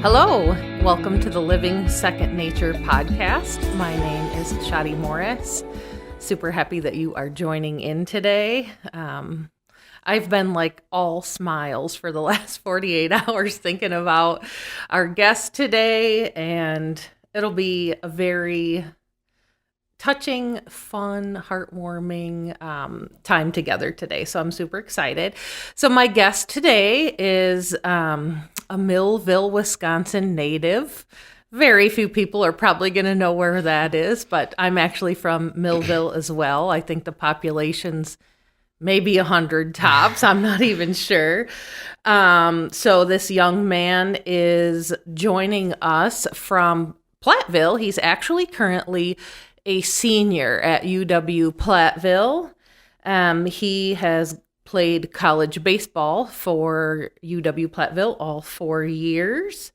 Hello, welcome to the Living Second Nature podcast. My name is Shodi Morris. Super happy that you are joining in today. I've been like all smiles for the last 48 hours thinking about our guest today, and it'll be a very touching, fun, heartwarming time together today. So I'm super excited. So my guest today is a Millville, Wisconsin native. Very few people are probably going to know where that is, but I'm actually from Millville as well. I think the population's maybe 100 tops. I'm not even sure. So this young man is joining us from Platteville. He's actually currently a senior at UW Platteville. He has played college baseball for UW Platteville all 4 years.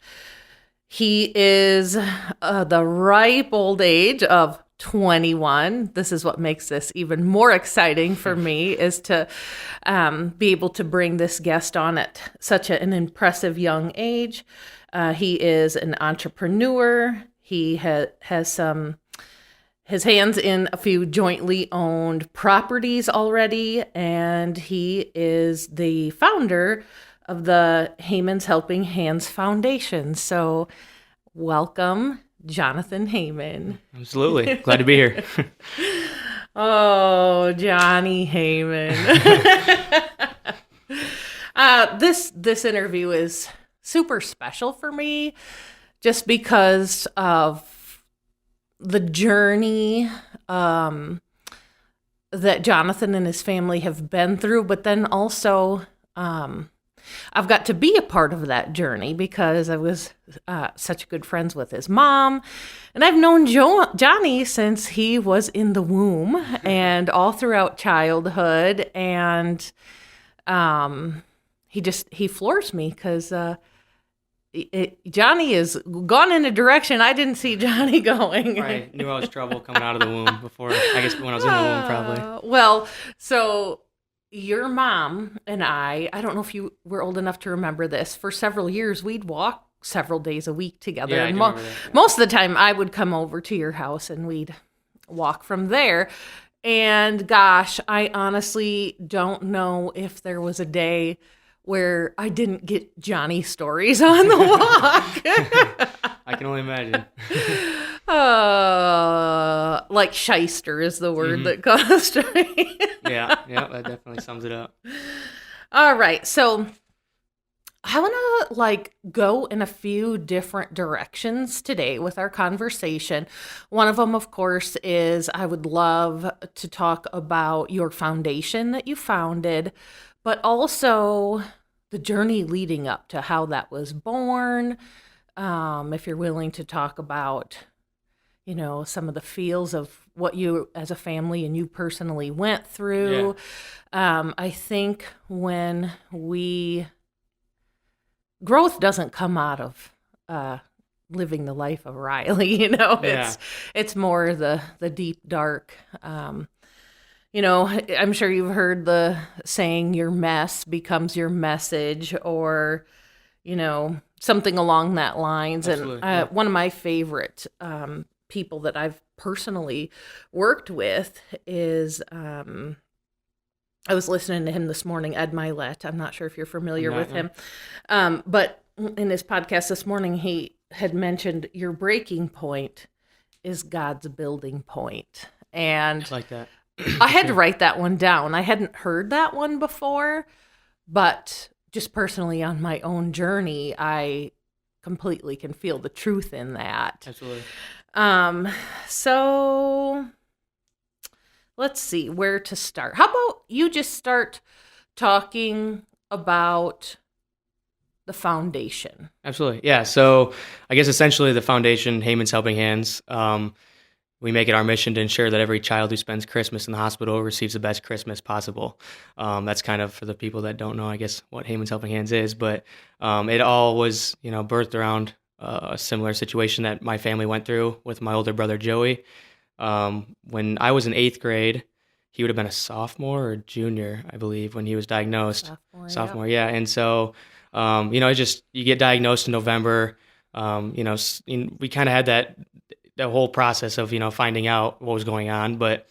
He is the ripe old age of 21. This is what makes this even more exciting for me, is to be able to bring this guest on at such an impressive young age. He is an entrepreneur. He has his hands in a few jointly owned properties already, and he is the founder of the Haman's Helping Hands Foundation. So welcome, Johnathon Hamann. Absolutely. Glad to be here. Oh, Johnny Hamann. This interview is super special for me just because of the journey that Johnathon and his family have been through, but then also I've got to be a part of that journey because I was such good friends with his mom, and I've known Johnny since he was in the womb and all throughout childhood, and he floors me because Johnny has gone in a direction I didn't see Johnny going. I knew I was trouble coming out of the womb before, I guess when I was in the womb probably. Well, so your mom and I don't know if you were old enough to remember this, for several years we'd walk several days a week together. Yeah, I and do remember that, yeah. Most of the time I would come over to your house and we'd walk from there. And gosh, I honestly don't know if there was a day where I didn't get Johnny stories on the walk. I can only imagine. Like shyster is the word that comes to me. Yeah, that definitely sums it up. All right, so I want to go in a few different directions today with our conversation. One of them, of course, is I would love to talk about your foundation that you founded, but also the journey leading up to how that was born. If you're willing to talk about, some of the feels of what you as a family and you personally went through. Yeah. I think when growth doesn't come out of living the life of Riley, it's more the deep, dark, I'm sure you've heard the saying, your mess becomes your message, or, something along that lines. Absolutely. And one of my favorite people that I've personally worked with is, I was listening to him this morning, Ed Milet. I'm not sure if you're familiar with him. But in his podcast this morning, he had mentioned your breaking point is God's building point. And I like that. I had to write that one down. I hadn't heard that one before, but just personally on my own journey, I completely can feel the truth in that. Absolutely. So let's see where to start. How about you just start talking about the foundation? Absolutely. Yeah. So I guess essentially the foundation, Haman's Helping Hands, we make it our mission to ensure that every child who spends Christmas in the hospital receives the best Christmas possible. That's kind of for the people that don't know, I guess, what Haman's Helping Hands is. But it all was, birthed around a similar situation that my family went through with my older brother, Joey. When I was in 8th grade, he would have been a sophomore or junior, I believe, when he was diagnosed. Sophomore, yeah. And so, you get diagnosed in November. We kind of had that whole process of, finding out what was going on, but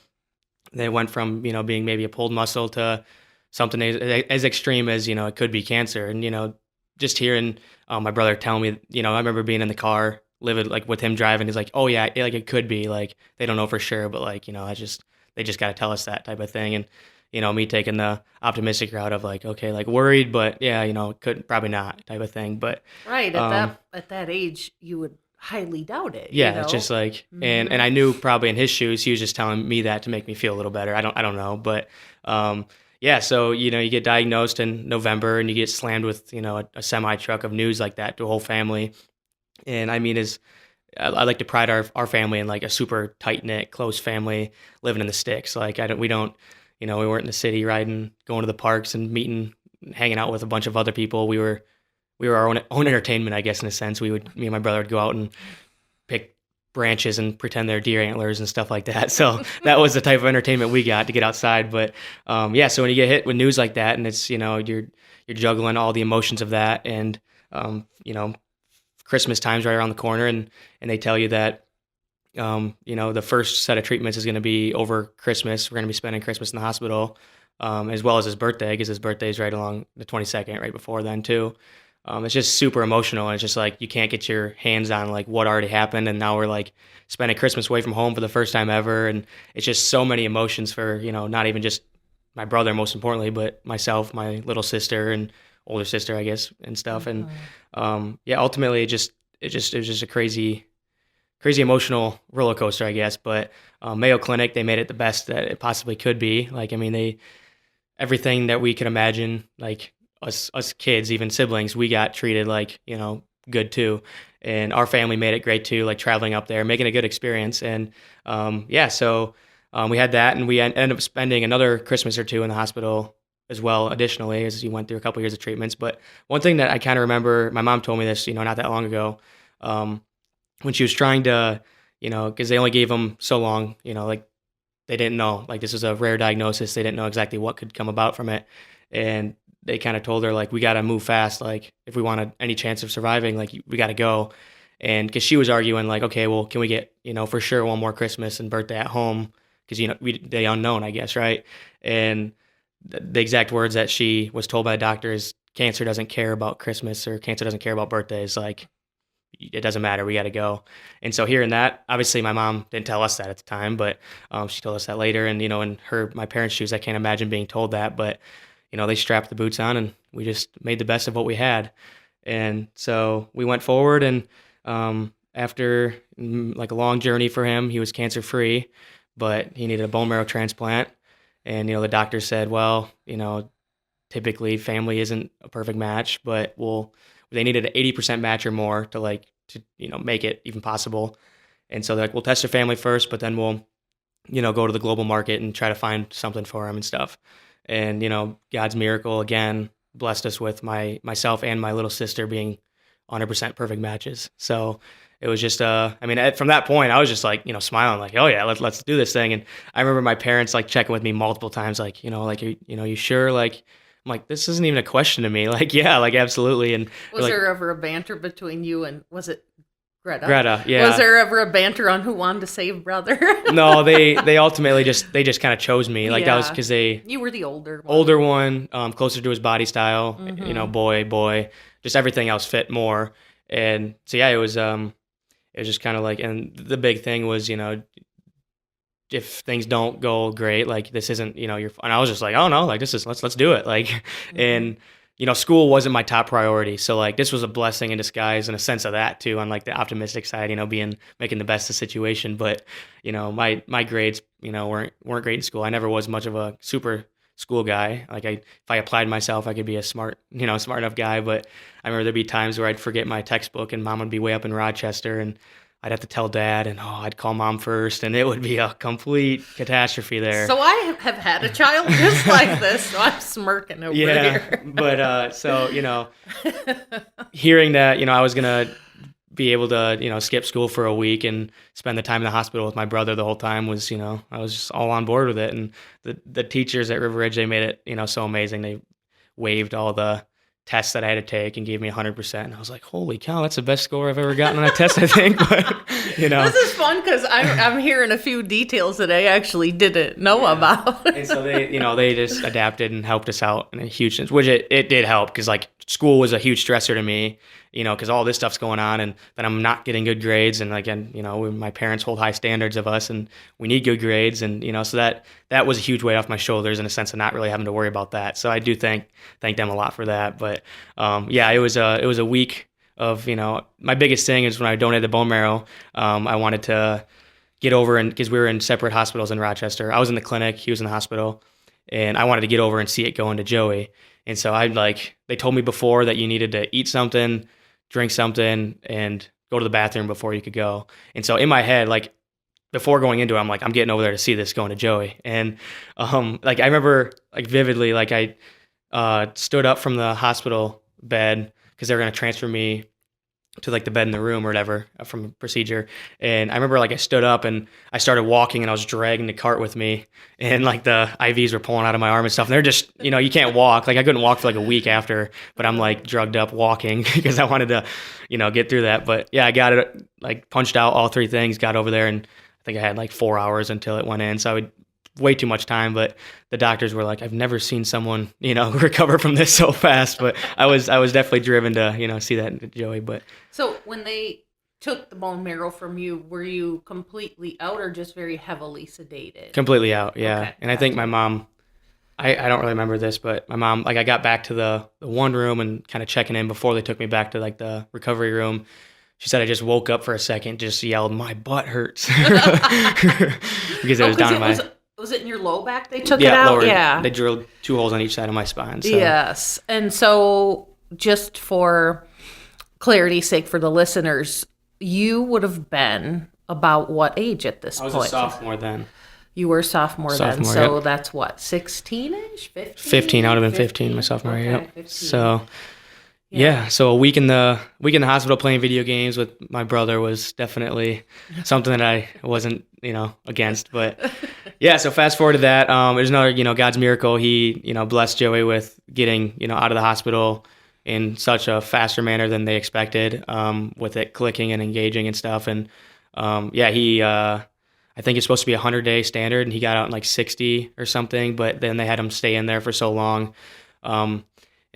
they went from, being maybe a pulled muscle to something as extreme as, it could be cancer. And, just hearing my brother tell me, I remember being in the car, living like with him driving. He's like, oh yeah, like it could be, like they don't know for sure, but like, they just got to tell us that type of thing. And, me taking the optimistic route of like, okay, like worried, but yeah, could probably not type of thing. But right at that age, you would highly doubt it. Yeah, it's just like, and I knew probably in his shoes, he was just telling me that to make me feel a little better. I don't know, but yeah. So you get diagnosed in November, and you get slammed with a semi truck of news like that to a whole family. And I mean, I like to pride our family in like a super tight knit, close family living in the sticks. Like we weren't in the city riding, going to the parks and meeting, hanging out with a bunch of other people. We were our own entertainment, I guess, in a sense. Me and my brother would go out and pick branches and pretend they're deer antlers and stuff like that. So that was the type of entertainment we got to get outside. But yeah, so when you get hit with news like that, and it's you're juggling all the emotions of that, and Christmas time's right around the corner, and they tell you that the first set of treatments is going to be over Christmas. We're going to be spending Christmas in the hospital, as well as his birthday, because his birthday is right along the 22nd, right before then too. It's just super emotional, and it's just like you can't get your hands on like what already happened, and now we're like spending Christmas away from home for the first time ever, and it's just so many emotions for not even just my brother most importantly, but myself, my little sister, and older sister, I guess, and stuff. And yeah, ultimately it was just a crazy emotional roller coaster, I guess. But Mayo Clinic, they made it the best that it possibly could be. Like, I mean, everything that we could imagine, like us kids, even siblings, we got treated like, good too. And our family made it great too, like traveling up there, making a good experience. And yeah, so we had that, and we ended up spending another Christmas or two in the hospital as well, additionally, as you went through a couple years of treatments. But one thing that I kind of remember, my mom told me this, not that long ago, when she was trying to, because they only gave them so long, like they didn't know, like this was a rare diagnosis. They didn't know exactly what could come about from it. And they kind of told her, like, we got to move fast. Like, if we wanted any chance of surviving, like, we got to go. And because she was arguing, like, okay, well, can we get, for sure one more Christmas and birthday at home? Because, the unknown, I guess, right? And the exact words that she was told by the doctor is, cancer doesn't care about Christmas, or cancer doesn't care about birthdays. Like, it doesn't matter. We got to go. And so hearing that, obviously my mom didn't tell us that at the time, but she told us that later. And, in my parents' shoes, I can't imagine being told that, but they strapped the boots on, and we just made the best of what we had. And so we went forward, and after like a long journey for him, he was cancer free, but he needed a bone marrow transplant. And, the doctor said, well, typically family isn't a perfect match, but they needed an 80% match or more to make it even possible. And so they're like, we'll test your family first, but then we'll, go to the global market and try to find something for him and stuff. And, God's miracle again blessed us with myself and my little sister being 100% perfect matches. So it was just, from that point, I was just like, smiling, like, oh yeah, let's do this thing. And I remember my parents like checking with me multiple times, like, you sure? Like, I'm like, this isn't even a question to me. Like, yeah, like absolutely. And was there ever a banter between you and, was it Greta? Greta, yeah. Was there ever a banter on who wanted to save brother? No, they ultimately just kind of chose me. Like that was because you were the older one, closer to his body style. Boy, just everything else fit more. And so yeah, it was just kind of like, and the big thing was, if things don't go great, like this isn't, and I was just like, oh no, like this is, let's do it. Like, and school wasn't my top priority. So like this was a blessing in disguise in a sense of that too, on like the optimistic side, making the best of the situation. But, my grades, weren't great in school. I never was much of a super school guy. Like if I applied myself, I could be a smart enough guy. But I remember there'd be times where I'd forget my textbook, and mom would be way up in Rochester, and I'd have to tell dad, and I'd call mom first, and it would be a complete catastrophe there. So I have had a child just like this, so I'm smirking over here. But so hearing that, I was gonna be able to skip school for a week and spend the time in the hospital with my brother the whole time was I was just all on board with it. And the teachers at River Ridge, they made it so amazing. They waived all the test that I had to take and gave me 100%. And I was like, holy cow, that's the best score I've ever gotten on a test, I think. But, This is fun because I'm hearing a few details that I actually didn't know about. And so they just adapted and helped us out in a huge sense, which it did help because like school was a huge stressor to me, because all this stuff's going on and then I'm not getting good grades. And again, my parents hold high standards of us and we need good grades. And, so that was a huge weight off my shoulders in a sense of not really having to worry about that. So I do thank them a lot for that. But it was a week of, my biggest thing is when I donated the bone marrow, I wanted to get over, and because we were in separate hospitals in Rochester. I was in the clinic, he was in the hospital, and I wanted to get over and see it go into Joey. And so they told me before that you needed to eat something, drink something, and go to the bathroom before you could go. And so in my head, like before going into it, I'm like, I'm getting over there to see this going to Joey. And I remember like vividly, like I stood up from the hospital bed because they were going to transfer me to like the bed in the room or whatever from a procedure. And I remember like I stood up and I started walking and I was dragging the cart with me and like the IVs were pulling out of my arm and stuff. And they're just, you can't walk. Like I couldn't walk for like a week after, but I'm like drugged up walking because I wanted to, get through that. But yeah, I got it, like punched out all 3 things, got over there, and I think I had like 4 hours until it went in. So I would way too much time, but the doctors were like, I've never seen someone, recover from this so fast. But I was definitely driven to, see that in Joey. But so when they took the bone marrow from you, were you completely out or just very heavily sedated? Completely out, yeah. Okay, and I think my mom, I don't really remember this, but my mom, like I got back to the one room and kind of checking in before they took me back to like the recovery room. She said I just woke up for a second, just yelled, "My butt hurts," because it was down in my. Was it in your low back they took it out? Lower, yeah. They drilled 2 holes on each side of my spine. So. Yes. And so just for clarity's sake for the listeners, you would have been about what age at this point? I was a sophomore then. You were a sophomore then. So that's what, 16-ish? 15? 15. I would have been 15 my sophomore year. Okay, 15. So... Yeah, so a week in the hospital playing video games with my brother was definitely something that I wasn't, against. But yeah, so fast forward to that. There's another, God's miracle. He, blessed Joey with getting, out of the hospital in such a faster manner than they expected, with it clicking and engaging and stuff. And he, I think it's supposed to be a 100-day standard, and he got out in like 60 or something. But then they had him stay in there for so long.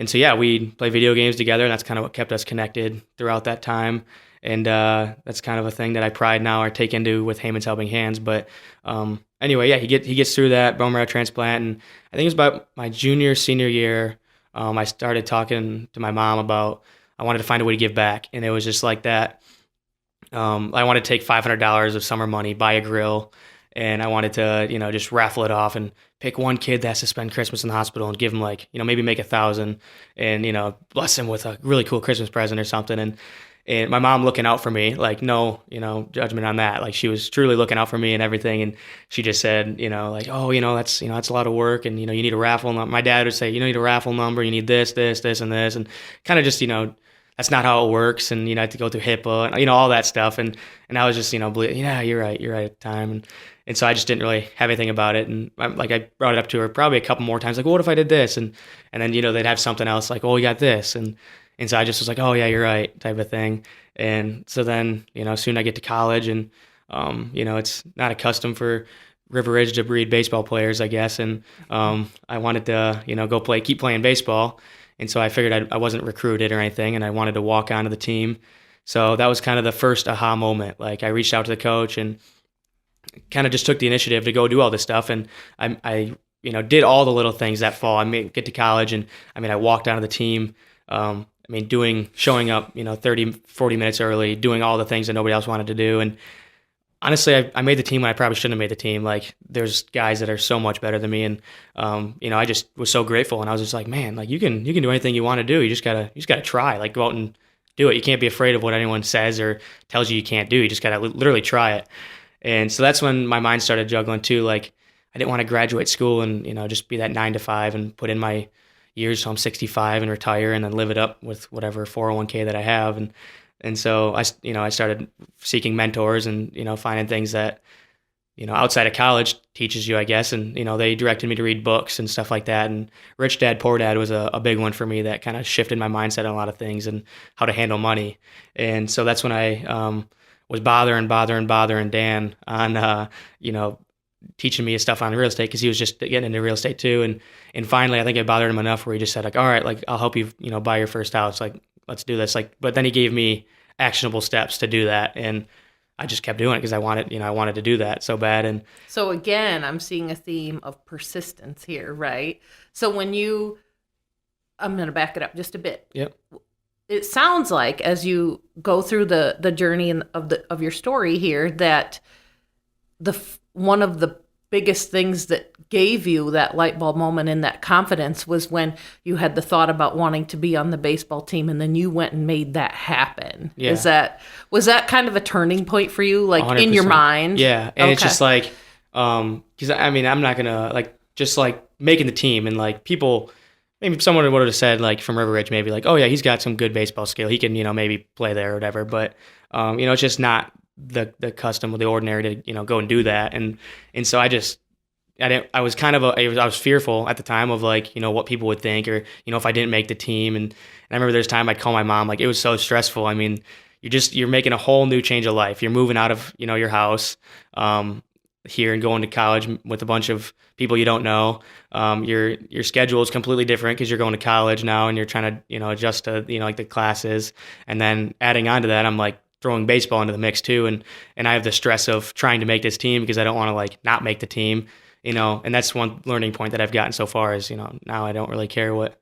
And so, yeah, we play video games together, and that's kind of what kept us connected throughout that time. And that's kind of a thing that I pride now or take into with Hamann's Helping Hands. But anyway, yeah, he gets through that bone marrow transplant. And I think it was about my senior year, I started talking to my mom about I wanted to find a way to give back. And it was just like that. I wanted to take $500 of summer money, buy a grill, and I wanted to, just raffle it off and pick one kid that has to spend Christmas in the hospital and give him like, maybe make $1,000 and, bless him with a really cool Christmas present or something. And my mom looking out for me, like, no, judgment on that. Like she was truly looking out for me and everything. And she just said, like, oh, that's a lot of work. And, you need a raffle number. My dad would say, you need a raffle number. You need this, this, this, and this. And kind of just, that's not how it works. And, I have to go through HIPAA and, all that stuff. And I was just, yeah, you're right at the time. And so I just didn't really have anything about it. And I brought it up to her probably a couple more times, like, well, what if I did this? And then, they'd have something else like, oh, you got this. And so I just was like, oh, yeah, you're right, type of thing. And so then, soon I get to college and, it's not a custom for River Ridge to breed baseball players, I guess. And I wanted to, keep playing baseball. And so I figured I wasn't recruited or anything, and I wanted to walk onto the team. So that was kind of the first aha moment. Like I reached out to the coach and kind of just took the initiative to go do all this stuff. And I did all the little things that fall. Get to college and I walked onto the team, showing up, 30, 40 minutes early, doing all the things that nobody else wanted to do. And honestly, I made the team when I probably shouldn't have made the team. Like there's guys that are so much better than me. And, I just was so grateful. And I was just like, man, like you can do anything you want to do. You just gotta try, like go out and do it. You can't be afraid of what anyone says or tells you can't do. You just gotta literally try it. And so that's when my mind started juggling too. Like I didn't want to graduate school and, just be that 9 to 5 and put in my years till I'm 65 and retire and then live it up with whatever 401k that I have. And so I started seeking mentors and, finding things that, outside of college teaches you, I guess. And, they directed me to read books and stuff like that. And Rich Dad, Poor Dad was a big one for me that kind of shifted my mindset on a lot of things and how to handle money. And so that's when I was bothering Dan on, teaching me stuff on real estate, because he was just getting into real estate too. And finally, I think I bothered him enough where he just said, like, all right, like, I'll help you, buy your first house. Like, let's do this. Like, but then he gave me actionable steps to do that. And I just kept doing it because I wanted to do that so bad. And so again, I'm seeing a theme of persistence here, right? So I'm going to back it up just a bit. Yep. It sounds like as you go through the journey of your story here, that one of the biggest things that gave you that light bulb moment and that confidence was when you had the thought about wanting to be on the baseball team, and then you went and made that happen. Yeah. Was that kind of a turning point for you, like 100%. In your mind? Yeah. And It's just like, because I'm not gonna like just like making the team, and like people, maybe someone would have said like from River Ridge, maybe like, oh yeah, he's got some good baseball skill, he can maybe play there or whatever. But it's just not the custom or the ordinary to go and do that. And so I was fearful at the time of like what people would think, or if I didn't make the team. And I remember there's time I'd call my mom, like it was so stressful. I mean, you're making a whole new change of life. You're moving out of your house here and going to college with a bunch of people you don't know. Your schedule is completely different because you're going to college now, and you're trying to adjust to like the classes. And then adding on to that, I'm like throwing baseball into the mix too, and I have the stress of trying to make this team because I don't want to like not make the team, and that's one learning point that I've gotten so far is now I don't really care what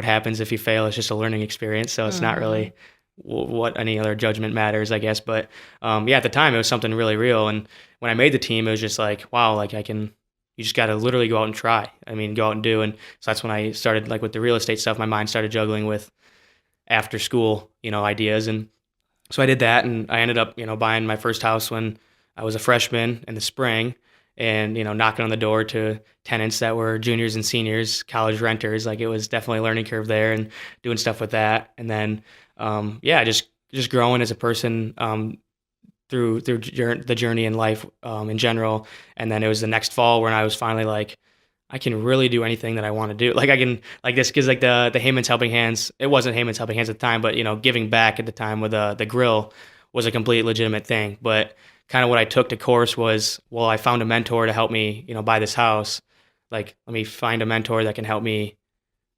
happens if you fail. It's just a learning experience, so it's not really what any other judgment matters, I guess. But at the time it was something really real, and when I made the team it was just like, wow, like you just got to literally go out and try. I mean, go out and do. And so that's when I started like with the real estate stuff. My mind started juggling with after school ideas. And so I did that, and I ended up, buying my first house when I was a freshman in the spring, and, knocking on the door to tenants that were juniors and seniors, college renters. Like it was definitely a learning curve there, and doing stuff with that. And then, just growing as a person through the journey in life in general. And then it was the next fall when I was finally like, I can really do anything that I want to do. Like I can, like this, because like the Haman's Helping Hands, it wasn't Haman's Helping Hands at the time, but giving back at the time with the grill was a complete legitimate thing. But kind of what I took to course was, well, I found a mentor to help me, buy this house. Like, let me find a mentor that can help me,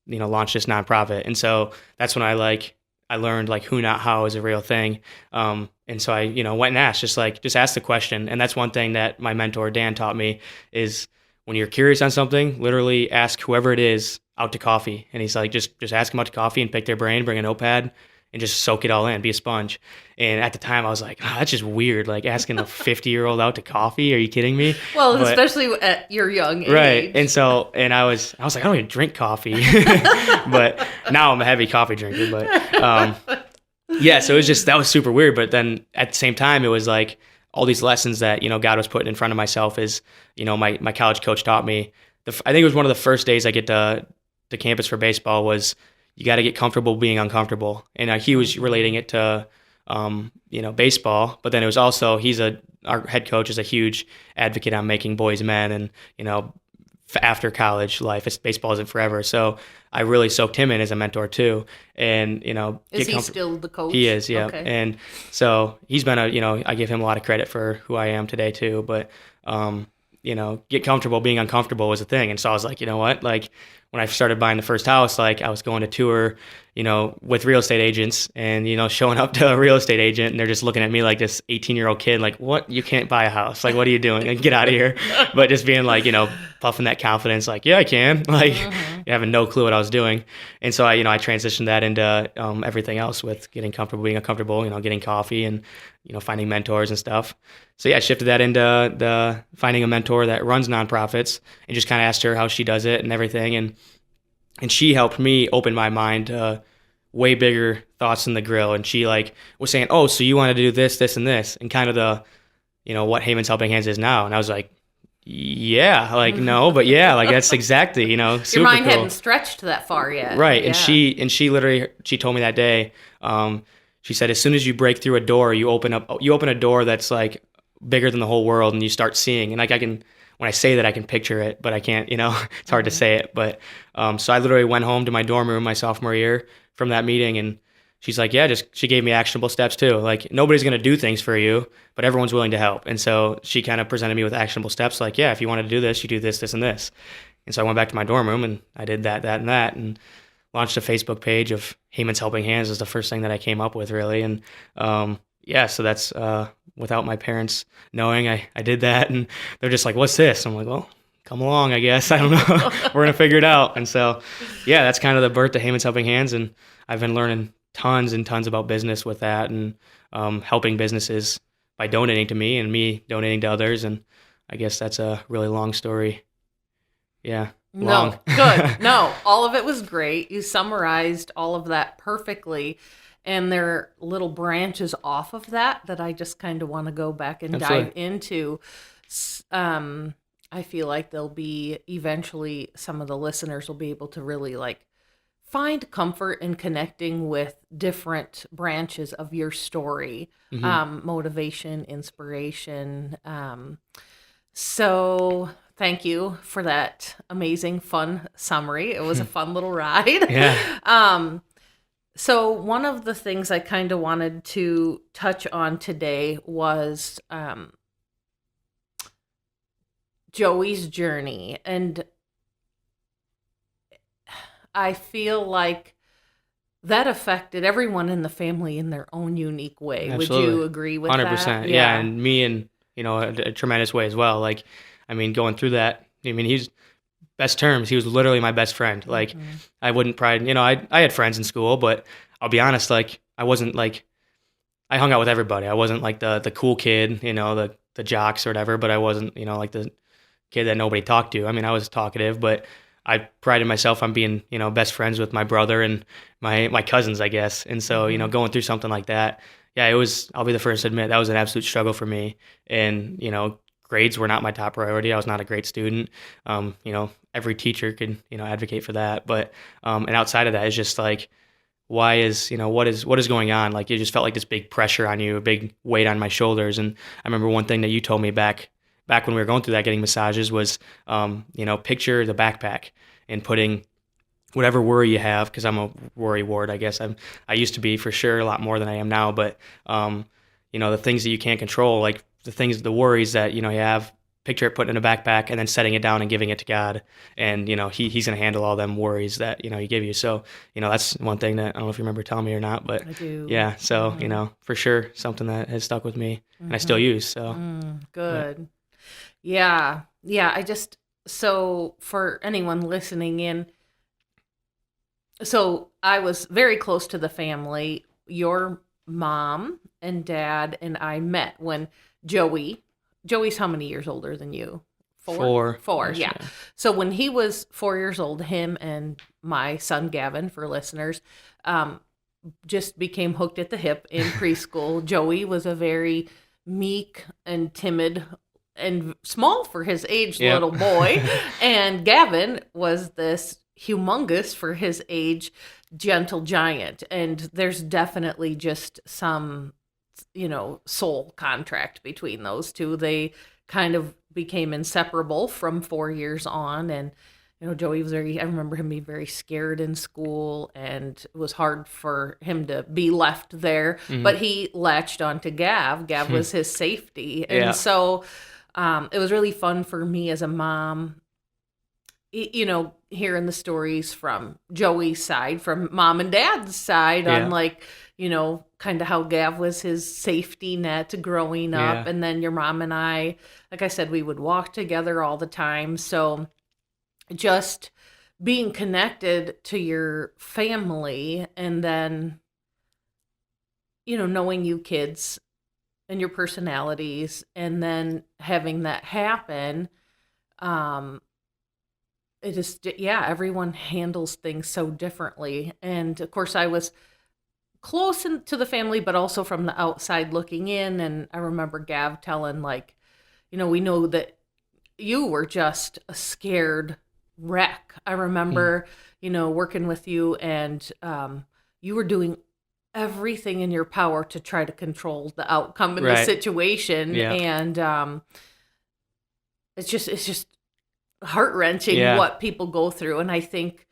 launch this nonprofit. And so that's when I learned like who, not how is a real thing. And so I, went and asked, just ask the question. And that's one thing that my mentor, Dan, taught me is, when you're curious on something, literally ask whoever it is out to coffee. And he's like, just ask them out to coffee and pick their brain, bring a notepad, and just soak it all in, be a sponge. And at the time I was like, that's just weird. Like asking a 50-year-old out to coffee. Are you kidding me? Well, especially at your young age. Right. And I was like, I don't even drink coffee, but now I'm a heavy coffee drinker. But so it was that was super weird. But then at the same time, it was like, all these lessons that, God was putting in front of myself is, my college coach taught me. I think it was one of the first days I get to campus for baseball was, you got to get comfortable being uncomfortable. And he was relating it to, baseball, but then it was also, our head coach is a huge advocate on making boys men, and, after college life, baseball isn't forever. So I really soaked him in as a mentor too. And, is he still the coach? He is, yeah. Okay. And so he's been I give him a lot of credit for who I am today too. But, get comfortable being uncomfortable was a thing. And so I was like, you know what, like when I started buying the first house, like I was going to tour, with real estate agents, and, showing up to a real estate agent, and they're just looking at me like this 18-year-old kid, like, what, you can't buy a house. Like, what are you doing? Like, get out of here. But just being like, puffing that confidence, like, yeah, I can, like having no clue what I was doing. And so I transitioned that into everything else with getting comfortable, being uncomfortable, getting coffee and, finding mentors and stuff. So yeah, I shifted that into the finding a mentor that runs nonprofits, and just kind of asked her how she does it and everything. And she helped me open my mind to way bigger thoughts than the grill. And she was saying, oh, so you want to do this, this, and this, and kind of the, what Haman's Helping Hands is now. And I was like, yeah, like, no, but yeah, like that's exactly, super your mind cool. hadn't stretched that far yet. Right. Yeah. And she literally, she told me that day, she said, as soon as you break through a door, you open a door that's like bigger than the whole world, and you start seeing, and like when I say that, I can picture it, but I can't, it's hard to say it. But so I literally went home to my dorm room my sophomore year from that meeting, and she's like, yeah, she gave me actionable steps too. Like, nobody's going to do things for you, but everyone's willing to help. And so she kind of presented me with actionable steps. Like, yeah, if you wanted to do this, you do this, this, and this. And so I went back to my dorm room and I did that, and launched a Facebook page of Haman's Helping Hands is the first thing that I came up with, really. And yeah, so that's without my parents knowing, I did that. And they're just like, what's this? I'm like, well, come along, I guess. I don't know. We're going to figure it out. And so, yeah, that's kind of the birth of Haman's Helping Hands. And I've been learning tons and tons about business with that, and helping businesses by donating to me and me donating to others. And I guess that's a really long story. Yeah. Long. No, good. No, all of it was great. You summarized all of that perfectly. And there are little branches off of that I just kind of want to go back and Absolutely. dive into. I feel like there'll be eventually some of the listeners will be able to really like find comfort in connecting with different branches of your story, motivation, inspiration. So thank you for that amazing, fun summary. It was a fun little ride. Yeah. So one of the things I kind of wanted to touch on today was Joey's journey. And I feel like that affected everyone in the family in their own unique way. Absolutely. Would you agree with 100%. that? Yeah. And me in, a tremendous way as well. Like, I mean, going through that, he's best terms. He was literally my best friend. Like, I wouldn't pride, I had friends in school, but I'll be honest, like, I wasn't like, I hung out with everybody. I wasn't like the cool kid, the jocks or whatever, but I wasn't, like the kid that nobody talked to. I mean, I was talkative, but I prided myself on being, best friends with my brother and my cousins, I guess. And so, going through something like that, yeah, I'll be the first to admit that was an absolute struggle for me. And, grades were not my top priority. I was not a great student. Every teacher could, advocate for that. But, and outside of that, it's just like, why is, what is going on? Like, it just felt like this big pressure on you, a big weight on my shoulders. And I remember one thing that you told me back when we were going through that, getting massages, was, picture the backpack and putting whatever worry you have, because I'm a worry ward, I guess. I used to be, for sure, a lot more than I am now. But, the things that you can't control, like the worries that, you have, picture it putting in a backpack and then setting it down and giving it to God. And, he's going to handle all them worries that, he give you. So, that's one thing that I don't know if you remember telling me or not, but I do. Yeah. So, for sure, something that has stuck with me and I still use. So Good. But. Yeah. So for anyone listening in, so I was very close to the family. Your mom and dad and I met when Joey's how many years older than you? Four. Yeah. So when he was 4 years old, him and my son Gavin, for listeners, just became hooked at the hip in preschool. Joey was a very meek and timid and small for his age little boy. And Gavin was this humongous for his age gentle giant. And there's definitely just some, soul contract between those two. They kind of became inseparable from 4 years on. And, Joey was I remember him being very scared in school, and it was hard for him to be left there, but he latched onto Gav. Gav was his safety. And so it was really fun for me as a mom, hearing the stories from Joey's side, from mom and dad's side, on like, kind of how Gav was his safety net growing up. And then your mom and I, like I said, we would walk together all the time. So just being connected to your family, and then, knowing you kids and your personalities, and then having that happen, it just, everyone handles things so differently. And of course I was close to the family, but also from the outside looking in. And I remember Gav telling, like, we know that you were just a scared wreck. I remember, working with you, and you were doing everything in your power to try to control the outcome in the Right. situation. Yeah. And it's just heart-wrenching Yeah. what people go through. And I think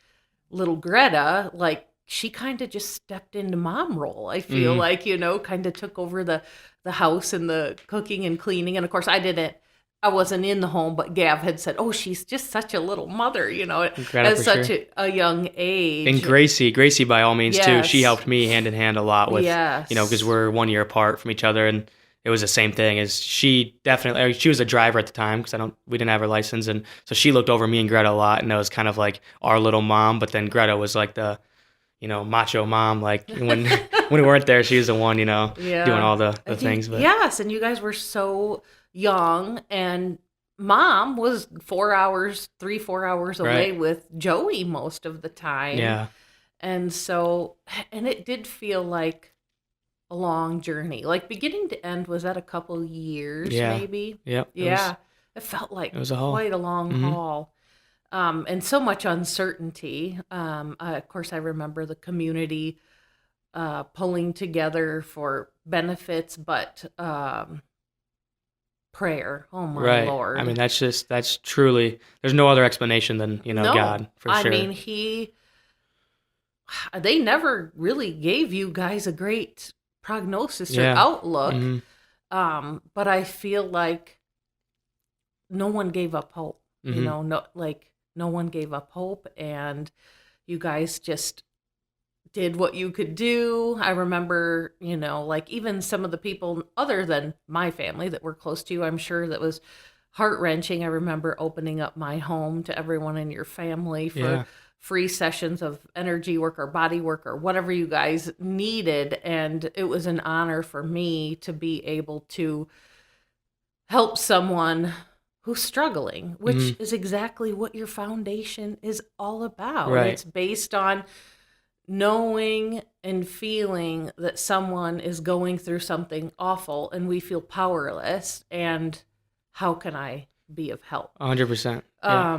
little Greta, like, she kind of just stepped into mom role. I feel like, kind of took over the house and the cooking and cleaning. And of course, I wasn't in the home, but Gav had said, "Oh, she's just such a little mother, Greta, at for such sure. a young age." And Gracie by all means too. She Yes. helped me hand in hand a lot with, Yes. because we're 1 year apart from each other, and it was the same thing. As she was a driver at the time because we didn't have her license, and so she looked over me and Greta a lot, and it was kind of like our little mom. But then Greta was like the, macho mom. Like when we weren't there, she was the one, Yeah. doing all the things. But Yes, and you guys were so young, and mom was 4 hours, 3-4 hours away Right. with Joey most of the time. Yeah. And so, and it did feel like a long journey. Like beginning to end, was that a couple years Yeah. maybe? Yep. Yeah. It felt like it was a haul. quite a long Mhm. haul. And so much uncertainty. Of course, I remember the community pulling together for benefits, but prayer. Oh my Right. Lord. I mean, that's truly, there's no other explanation than, No, God, for I sure. mean, they never really gave you guys a great prognosis or Yeah. outlook. Mhm. But I feel like no one gave up hope. Mhm. No one gave up hope, and you guys just did what you could do. I remember, like even some of the people other than my family that were close to you, I'm sure that was heart-wrenching. I remember opening up my home to everyone in your family for Yeah. free sessions of energy work or body work or whatever you guys needed. And it was an honor for me to be able to help someone who's struggling, which Mhm. is exactly what your foundation is all about. Right. It's based on knowing and feeling that someone is going through something awful and we feel powerless, and how can I be of help? 100%. Yeah.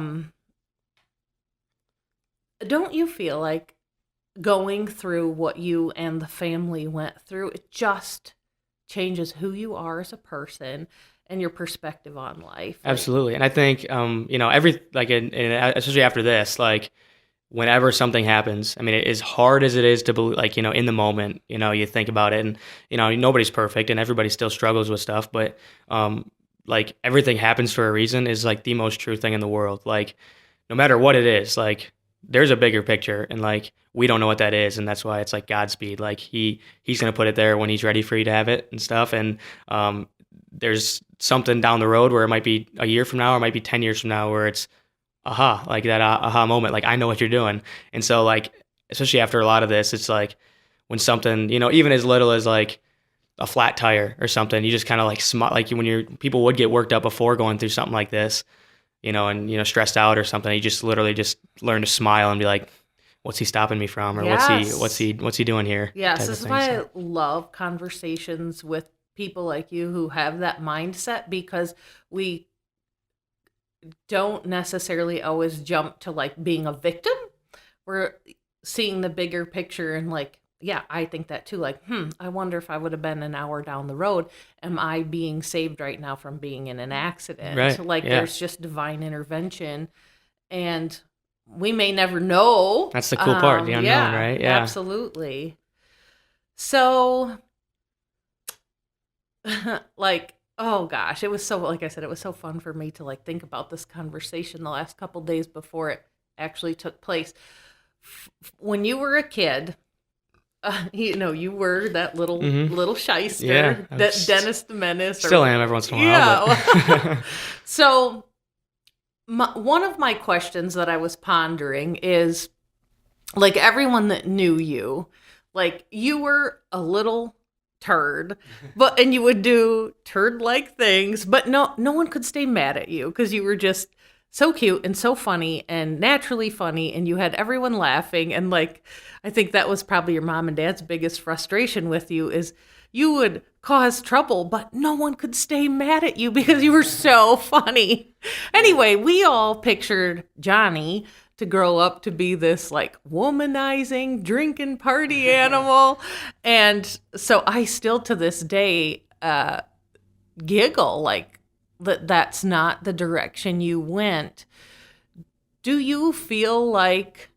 Don't you feel like going through what you and the family went through, it just changes who you are as a person and your perspective on life? Absolutely. And I think, especially after this, like, whenever something happens, I mean, as hard as it is to believe, like, in the moment, you think about it, and, nobody's perfect and everybody still struggles with stuff, but, like, everything happens for a reason is like the most true thing in the world. Like, no matter what it is, like, there's a bigger picture, and like, we don't know what that is. And that's why it's like Godspeed. Like he's going to put it there when he's ready for you to have it and stuff. And, there's something down the road where it might be a year from now, or it might be 10 years from now, where it's like that aha moment. Like, I know what you're doing. And so, like, especially after a lot of this, it's like when something, even as little as like a flat tire or something, you just kind of like smile. Like people would get worked up before going through something like this, and stressed out or something. You just literally just learn to smile and be like, what's he stopping me from? Or Yes. what's he doing here? Yes, this is why I love conversations with people like you who have that mindset, because we don't necessarily always jump to like being a victim. We're seeing the bigger picture and like, yeah, I think that too. Like, I wonder if I would have been an hour down the road, am I being saved right now from being in an accident? Right. So like, Yeah. there's just divine intervention, and we may never know. That's the cool part, the unknown, right? Yeah. Absolutely. So, like, oh gosh, it was so, like I said, it was so fun for me to like think about this conversation the last couple days before it actually took place. When you were a kid, you were that little shyster, Yeah, that Dennis the Menace. Still am every once in a while. Yeah. So, one of my questions that I was pondering is, like, everyone that knew you, like, you were a little turd, and you would do turd-like things, but no one could stay mad at you because you were just so cute and so funny and naturally funny, and you had everyone laughing. And like, I think that was probably your mom and dad's biggest frustration with you, is you would cause trouble, but no one could stay mad at you because you were so funny. Anyway, we all pictured Johnny to grow up to be this like womanizing, drinking party animal. And so I still to this day giggle like that's not the direction you went. Do you feel like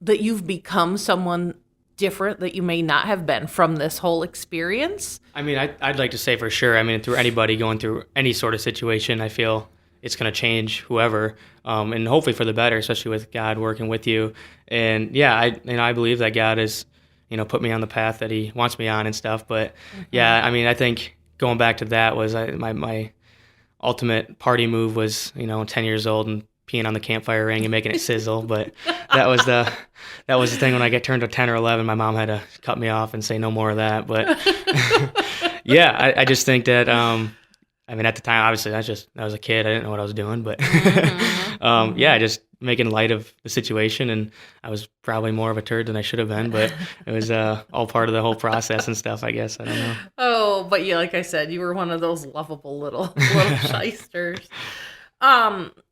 that you've become someone different that you may not have been from this whole experience? I mean, I'd like to say for sure. I mean, through anybody going through any sort of situation, I feel it's going to change whoever, and hopefully for the better, especially with God working with you. And yeah, I believe that God has, put me on the path that He wants me on and stuff. But yeah, I mean, I think going back to that was my ultimate party move was 10 years old and peeing on the campfire ring and making it sizzle. But that was the thing when I get turned to 10 or 11, my mom had to cut me off and say no more of that. But yeah, I just think that, I mean, at the time, obviously I was a kid. I didn't know what I was doing, but yeah, just making light of the situation. And I was probably more of a turd than I should have been, but it was all part of the whole process and stuff, I guess. I don't know. Oh, but yeah, like I said, you were one of those lovable little shysters.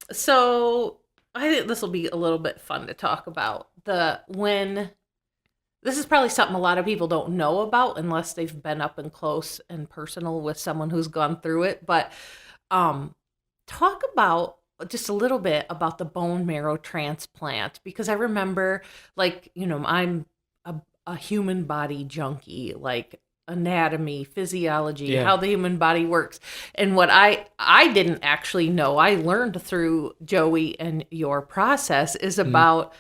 So I think this will be a little bit fun to talk about. This is probably something a lot of people don't know about unless they've been up and close and personal with someone who's gone through it. But talk about just a little bit about the bone marrow transplant, because I remember, like, I'm a human body junkie, like anatomy, physiology, how the human body works. And what I didn't actually know, I learned through Joey and your process is about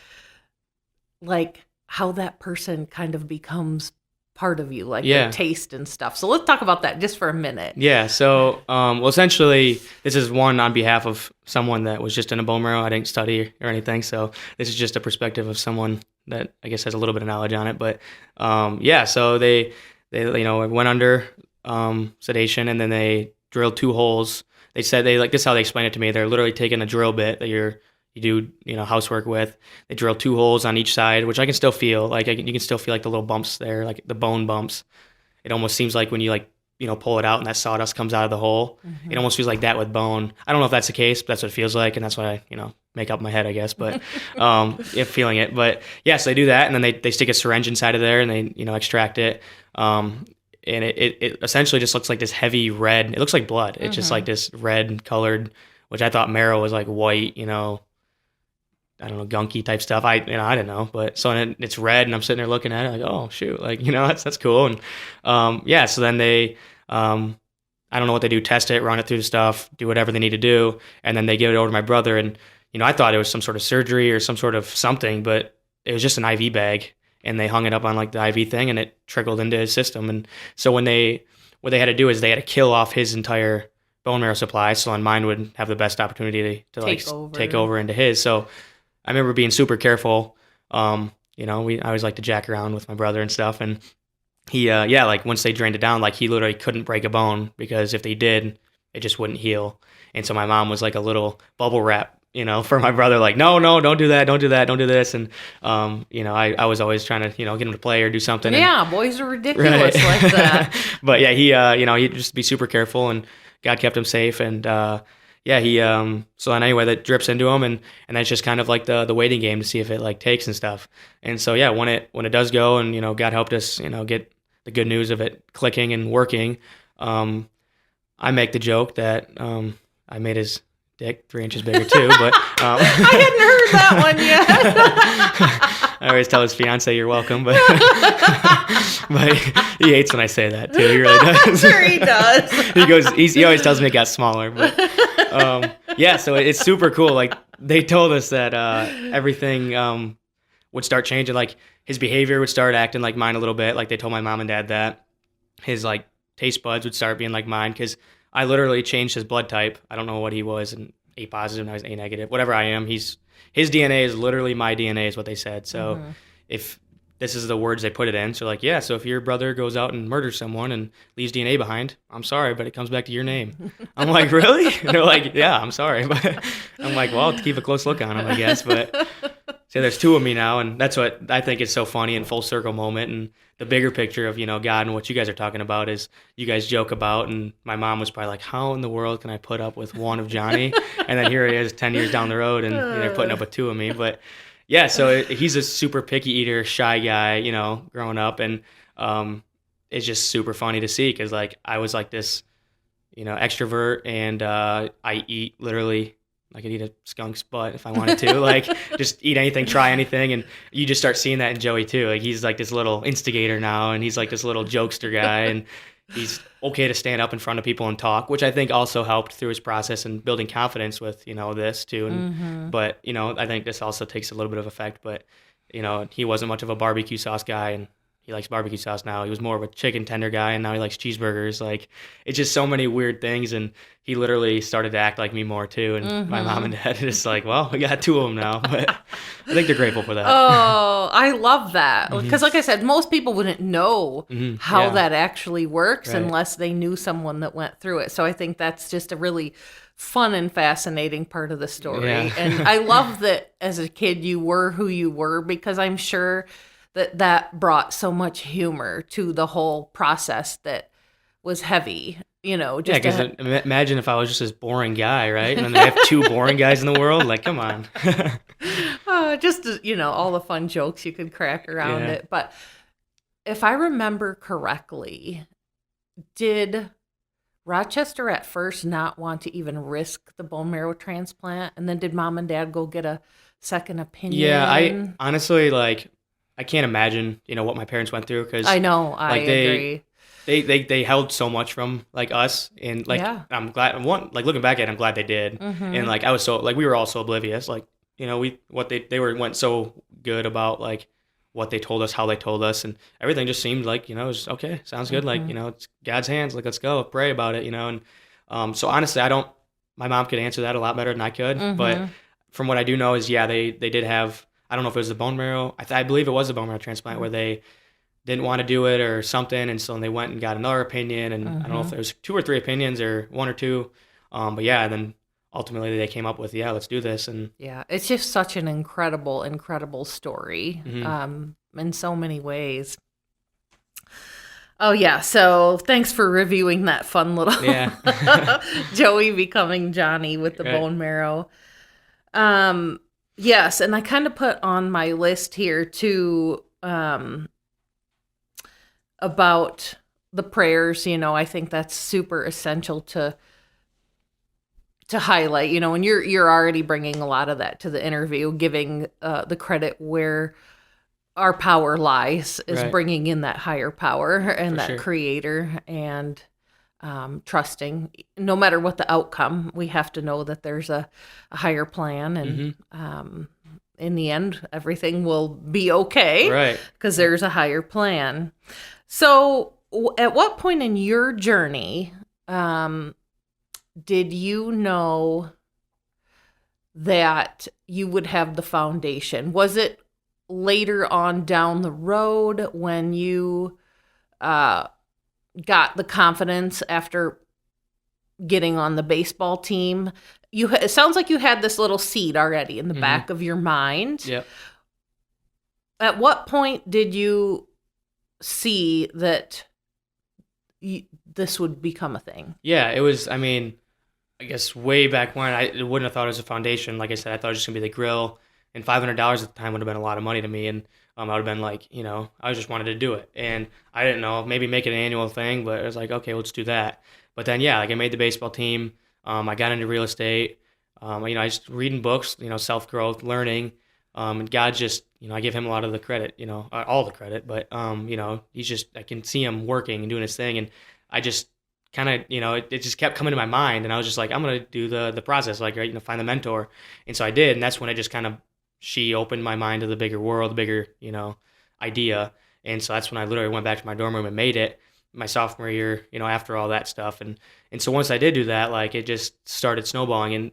like how that person kind of becomes part of you, like the taste and stuff. So let's talk about that just for a minute. Yeah. So, well, essentially, this is one on behalf of someone that was just in a bone marrow. I didn't study or anything. So this is just a perspective of someone that I guess has a little bit of knowledge on it. But yeah, so they went under sedation, and then they drilled 2 holes. They said this is how they explained it to me. They're literally taking a drill bit that you do housework with. They drill 2 holes on each side, which I can still feel. Like you can still feel like the little bumps there, like the bone bumps. It almost seems like when you pull it out and that sawdust comes out of the hole. Mm-hmm. It almost feels like that with bone. I don't know if that's the case, but that's what it feels like, and that's what I make up in my head, I guess. But feeling it. But yeah, so they do that, and then they stick a syringe inside of there, and they extract it. And it essentially just looks like this heavy red. It looks like blood. It's just like this red colored, which I thought marrow was like white, I don't know, gunky type stuff. I didn't know, but so it's red, and I'm sitting there looking at it like, oh shoot, like that's cool. And yeah, so then they, I don't know what they do, test it, run it through the stuff, do whatever they need to do, and then they give it over to my brother. And I thought it was some sort of surgery or some sort of something, but it was just an IV bag, and they hung it up on like the IV thing, and it trickled into his system. And so what they had to do is they had to kill off his entire bone marrow supply, so then mine would have the best opportunity to take over into his. So I remember being super careful. I always like to jack around with my brother and stuff. And he, like once they drained it down, like he literally couldn't break a bone, because if they did, it just wouldn't heal. And so my mom was like a little bubble wrap, for my brother, like, no, don't do that. Don't do that. Don't do this. And, I was always trying to, get him to play or do something. Yeah. And, boys are ridiculous like that. But yeah, he'd just be super careful, and God kept him safe. And, yeah, he so then anyway that drips into him, and that's just kind of like the waiting game to see if it like takes and stuff. And so yeah, when it does go, and God helped us get the good news of it clicking and working, I make the joke that I made his dick 3 inches bigger too, but I hadn't heard that one yet. I always tell his fiance you're welcome, but he hates when I say that too. He really does. I'm sure he does. He always tells me it got smaller, but yeah, so it's super cool. Like they told us that everything would start changing. Like his behavior would start acting like mine a little bit. Like they told my mom and dad that his like taste buds would start being like mine, because I literally changed his blood type. I don't know what he was, and A positive, and I was A negative. Whatever I am, his DNA is literally my DNA, is what they said. So if this is the words they put it in, so like, yeah, so if your brother goes out and murders someone and leaves DNA behind, I'm sorry, but it comes back to your name. I'm like, really? And they're like, yeah, I'm sorry. But I'm like, well, to keep a close look on him, I guess. But so there's 2 of me now, and that's what I think is so funny and full circle moment. And the bigger picture of, God and what you guys are talking about is you guys joke about, and my mom was probably like, how in the world can I put up with one of Johnny? And then here he is 10 years down the road, and they're putting up with two of me. But yeah, so he's a super picky eater, shy guy, growing up. And it's just super funny to see because, like, I was like this, extrovert, and I eat literally. I could eat a skunk's butt if I wanted to, like just eat anything, try anything. And you just start seeing that in Joey too. Like he's like this little instigator now, and he's like this little jokester guy, and he's okay to stand up in front of people and talk, which I think also helped through his process and building confidence with, this too. And, but, I think this also takes a little bit of effect, but, he wasn't much of a barbecue sauce guy, and he likes barbecue sauce now. He was more of a chicken tender guy, and now he likes cheeseburgers. Like, it's just so many weird things, and he literally started to act like me more too. And my mom and dad are just like, well, we got two of them now. But I think they're grateful for that. Oh, I love that. Because like I said, most people wouldn't know how that actually works unless they knew someone that went through it. So I think that's just a really fun and fascinating part of the story. Yeah. And I love that as a kid you were who you were, because I'm sure that brought so much humor to the whole process that was heavy, Just because imagine if I was just this boring guy, right? And then they have two boring guys in the world. Like, come on. Just, all the fun jokes you could crack around it. But if I remember correctly, did Rochester at first not want to even risk the bone marrow transplant? And then did mom and dad go get a second opinion? Yeah, I honestly, I can't imagine, what my parents went through, because I know, I agree. They held so much from us, and I'm glad. Looking back at it, I'm glad they did. And I was so we were all so oblivious, went so good about what they told us, how they told us, and everything just seemed like it was okay, sounds good, it's God's hands, let's go pray about it, and so honestly, my mom could answer that a lot better than I could, but from what I do know is they did have. I don't know if it was the bone marrow. I believe it was the bone marrow transplant where they didn't want to do it or something, and so they went and got another opinion. And I don't know if there was 2 or 3 opinions or 1 or 2, but and then ultimately they came up with let's do this. And it's just such an incredible story in so many ways. Oh yeah, so thanks for reviewing that fun little Joey becoming Johnny with the bone marrow. Yes, and I kind of put on my list here too about the prayers. I think that's super essential to highlight. And you're already bringing a lot of that to the interview, giving the credit where our power lies, is bringing in that higher power and that creator, and trusting no matter what the outcome, we have to know that there's a higher plan, and in the end everything will be okay, because there's a higher plan. So at what point in your journey did you know that you would have the foundation? Was it later on down the road when you got the confidence after getting on the baseball team? It sounds like you had this little seed already in the back of your mind. Yep. At what point did you see that this would become a thing? Yeah, it was, I guess way back when, I wouldn't have thought it was a foundation. Like I said, I thought it was just going to be the grill, and $500 at the time would have been a lot of money to me. And I would have been like, I just wanted to do it. And I didn't know, maybe make it an annual thing, but I was like, okay, let's do that. But then, I made the baseball team. I got into real estate. I just reading books, self-growth, learning. And God just, I give him a lot of the credit, all the credit, but, he's just, I can see him working and doing his thing. And I just kind of, it just kept coming to my mind. And I was just like, I'm going to do the process, find the mentor. And so I did. And that's when I just kind of, she opened my mind to the bigger world, the bigger, idea. And so that's when I literally went back to my dorm room and made it my sophomore year, after all that stuff. And so once I did do that, it just started snowballing, and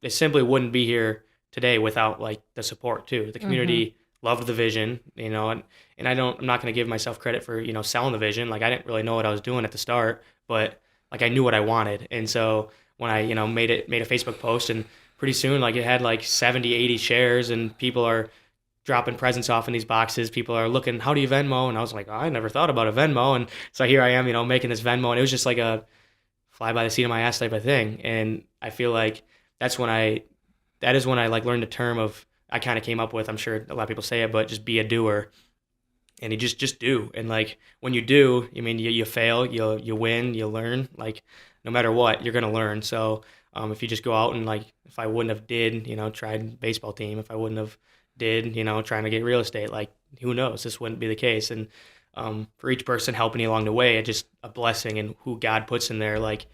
it simply wouldn't be here today without the support too. The community loved the vision, and I'm not going to give myself credit for, selling the vision. I didn't really know what I was doing at the start, but I knew what I wanted. And so when I, made a Facebook post, and pretty soon, it had 70, 80 shares, and people are dropping presents off in these boxes. People are looking, how do you Venmo? And I was like, oh, I never thought about a Venmo. And so here I am, making this Venmo, and it was just like a fly by the seat of my ass type of thing. And I feel like that is when I like learned the term of, I kind of came up with, I'm sure a lot of people say it, but just be a doer. And you just do. And like when you do, you fail, you win, you learn. Like no matter what, you're gonna learn. So if you just go out and like, if I wouldn't have tried baseball team, if I wouldn't have trying to get real estate, like who knows, this wouldn't be the case. And for each person helping you along the way, it's just a blessing, and who God puts in there. Like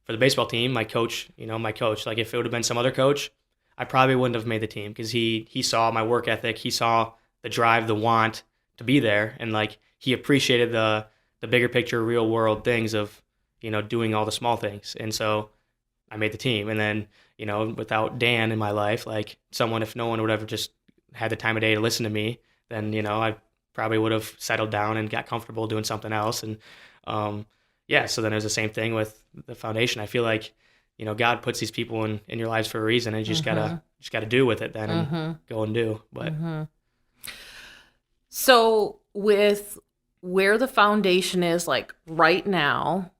for the baseball team, my coach, like if it would have been some other coach, I probably wouldn't have made the team, because he saw my work ethic, he saw the drive, the want to be there, and like he appreciated the bigger picture, real world things of doing all the small things. And so I made the team. And then without Dan in my life, like if no one would ever just had the time of day to listen to me, then I probably would have settled down and got comfortable doing something else. And so then it was the same thing with the foundation. I feel like God puts these people in your lives for a reason, and you just gotta do with it then, and go and do. But so with where the foundation is like right now,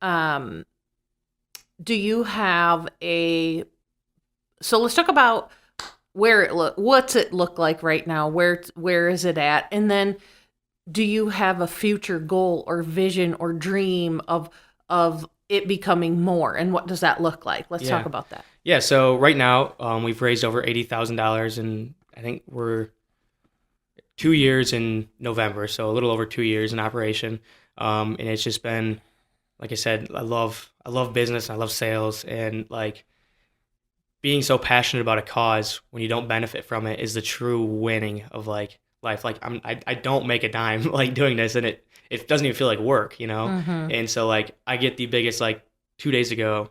do you have so let's talk about what's it look like right now? Where is it at? And then do you have a future goal or vision or dream of it becoming more? And what does that look like? Let's talk about that. Yeah. So right now, we've raised over $80,000, and I think we're 2 years in November. So a little over 2 years in operation. And it's just been, like I said, I love business, and I love sales, and like being so passionate about a cause when you don't benefit from it is the true winning of like life. Like I don't make a dime like doing this, and it doesn't even feel like work, And so like I get the biggest, like 2 days ago,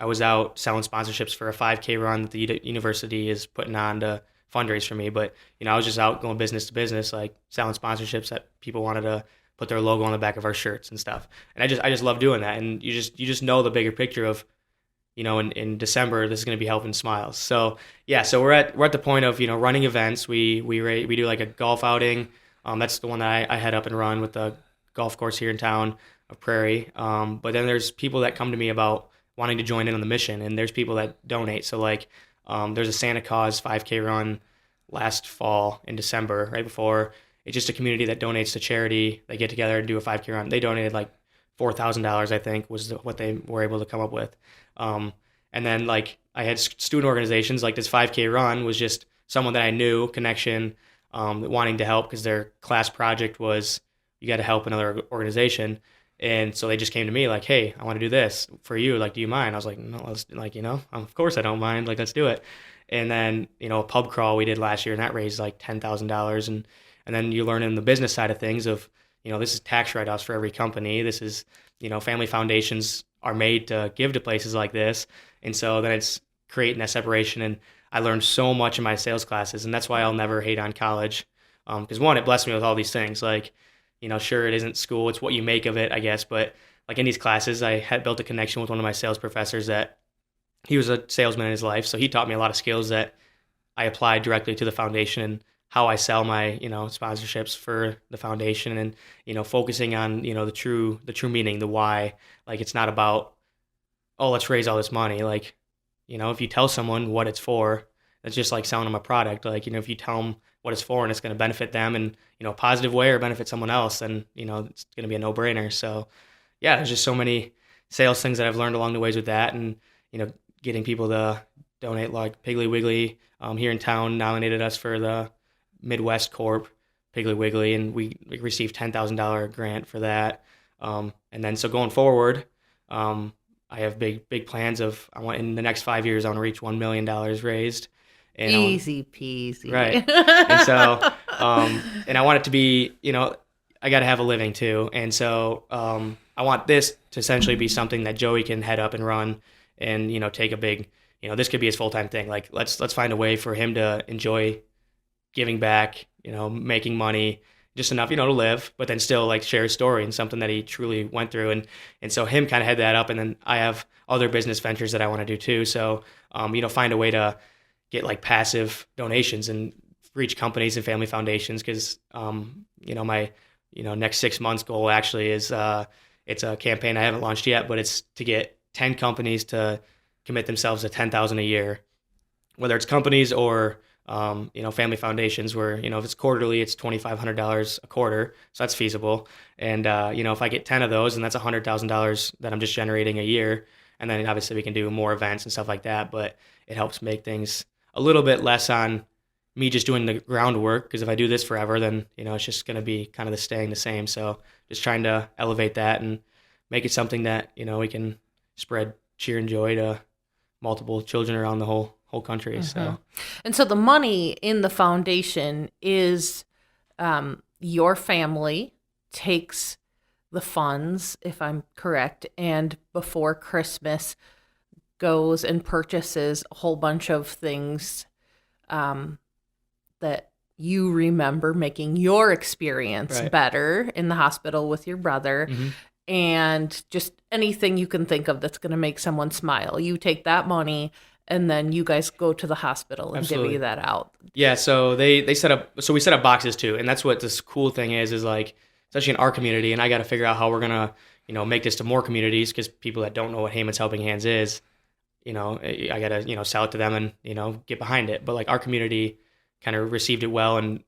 I was out selling sponsorships for a 5K run that the university is putting on to fundraise for me. But I was just out going business to business, like selling sponsorships that people wanted to put their logo on the back of our shirts and stuff. And I just love doing that. And you just know the bigger picture of, in December, this is going to be helping smiles. So yeah, so we're at the point of, running events. We do like a golf outing. That's the one that I head up and run with the golf course here in town of Prairie. But then there's people that come to me about wanting to join in on the mission, and there's people that donate. So like, there's a Santa Claus 5K run last fall in December, right before. It's just a community that donates to charity. They get together and do a 5K run. They donated like $4,000, I think, was what they were able to come up with. And then like I had student organizations, like this 5K run was just someone that I knew, connection, wanting to help because their class project was, you got to help another organization. And so they just came to me like, hey, I want to do this for you. Like, do you mind? I was like, no, let's, like, of course I don't mind. Like, let's do it. And then, a pub crawl we did last year, and that raised like $10,000. And then you learn in the business side of things of, this is tax write-offs for every company. This is, family foundations are made to give to places like this. And so then it's creating that separation. And I learned so much in my sales classes, and that's why I'll never hate on college. Because one, it blessed me with all these things. Like, sure, it isn't school. It's what you make of it, I guess. But like in these classes, I had built a connection with one of my sales professors that he was a salesman in his life. So he taught me a lot of skills that I applied directly to the foundation and how I sell my, sponsorships for the foundation, and, focusing on, the true meaning, the why. Like, it's not about, oh, let's raise all this money. Like, if you tell someone what it's for, it's just like selling them a product. Like, if you tell them what it's for and it's going to benefit them in, a positive way or benefit someone else, then, it's going to be a no-brainer. So yeah, there's just so many sales things that I've learned along the ways with that. And, getting people to donate, like Piggly Wiggly here in town nominated us for the Midwest Corp Piggly Wiggly, and we received $10,000 grant for that. And then so going forward, I have big plans of, I want in the next 5 years, I want to reach $1 million raised. And easy peasy. Right. And so, and I want it to be, I got to have a living too. And so, I want this to essentially be something that Joey can head up and run and, take a big, this could be his full-time thing. Like, let's find a way for him to enjoy giving back, making money, just enough, to live, but then still like share his story and something that he truly went through. And so him kind of head that up. And then I have other business ventures that I want to do too. So, find a way to get like passive donations and reach companies and family foundations because, my, next 6 months goal actually is, it's a campaign I haven't launched yet, but it's to get 10 companies to commit themselves to 10,000 a year, whether it's companies or, family foundations where, if it's quarterly, it's $2,500 a quarter. So that's feasible. And, if I get 10 of those, and that's $100,000 that I'm just generating a year. And then obviously we can do more events and stuff like that, but it helps make things a little bit less on me just doing the groundwork. Because if I do this forever, then, it's just going to be kind of staying the same. So just trying to elevate that and make it something that, we can spread cheer and joy to multiple children around the whole country. So, and so the money in the foundation is your family takes the funds, if I'm correct, and before Christmas goes and purchases a whole bunch of things that you remember making your experience better in the hospital with your brother. And just anything you can think of that's going to make someone smile. You take that money and then you guys go to the hospital and divvy that out. Yeah, so we set up boxes too. And that's what this cool thing is like, especially in our community, and I got to figure out how we're going to, make this to more communities because people that don't know what Haman's Helping Hands is, I got to, sell it to them and, get behind it. But like our community kind of received it well and,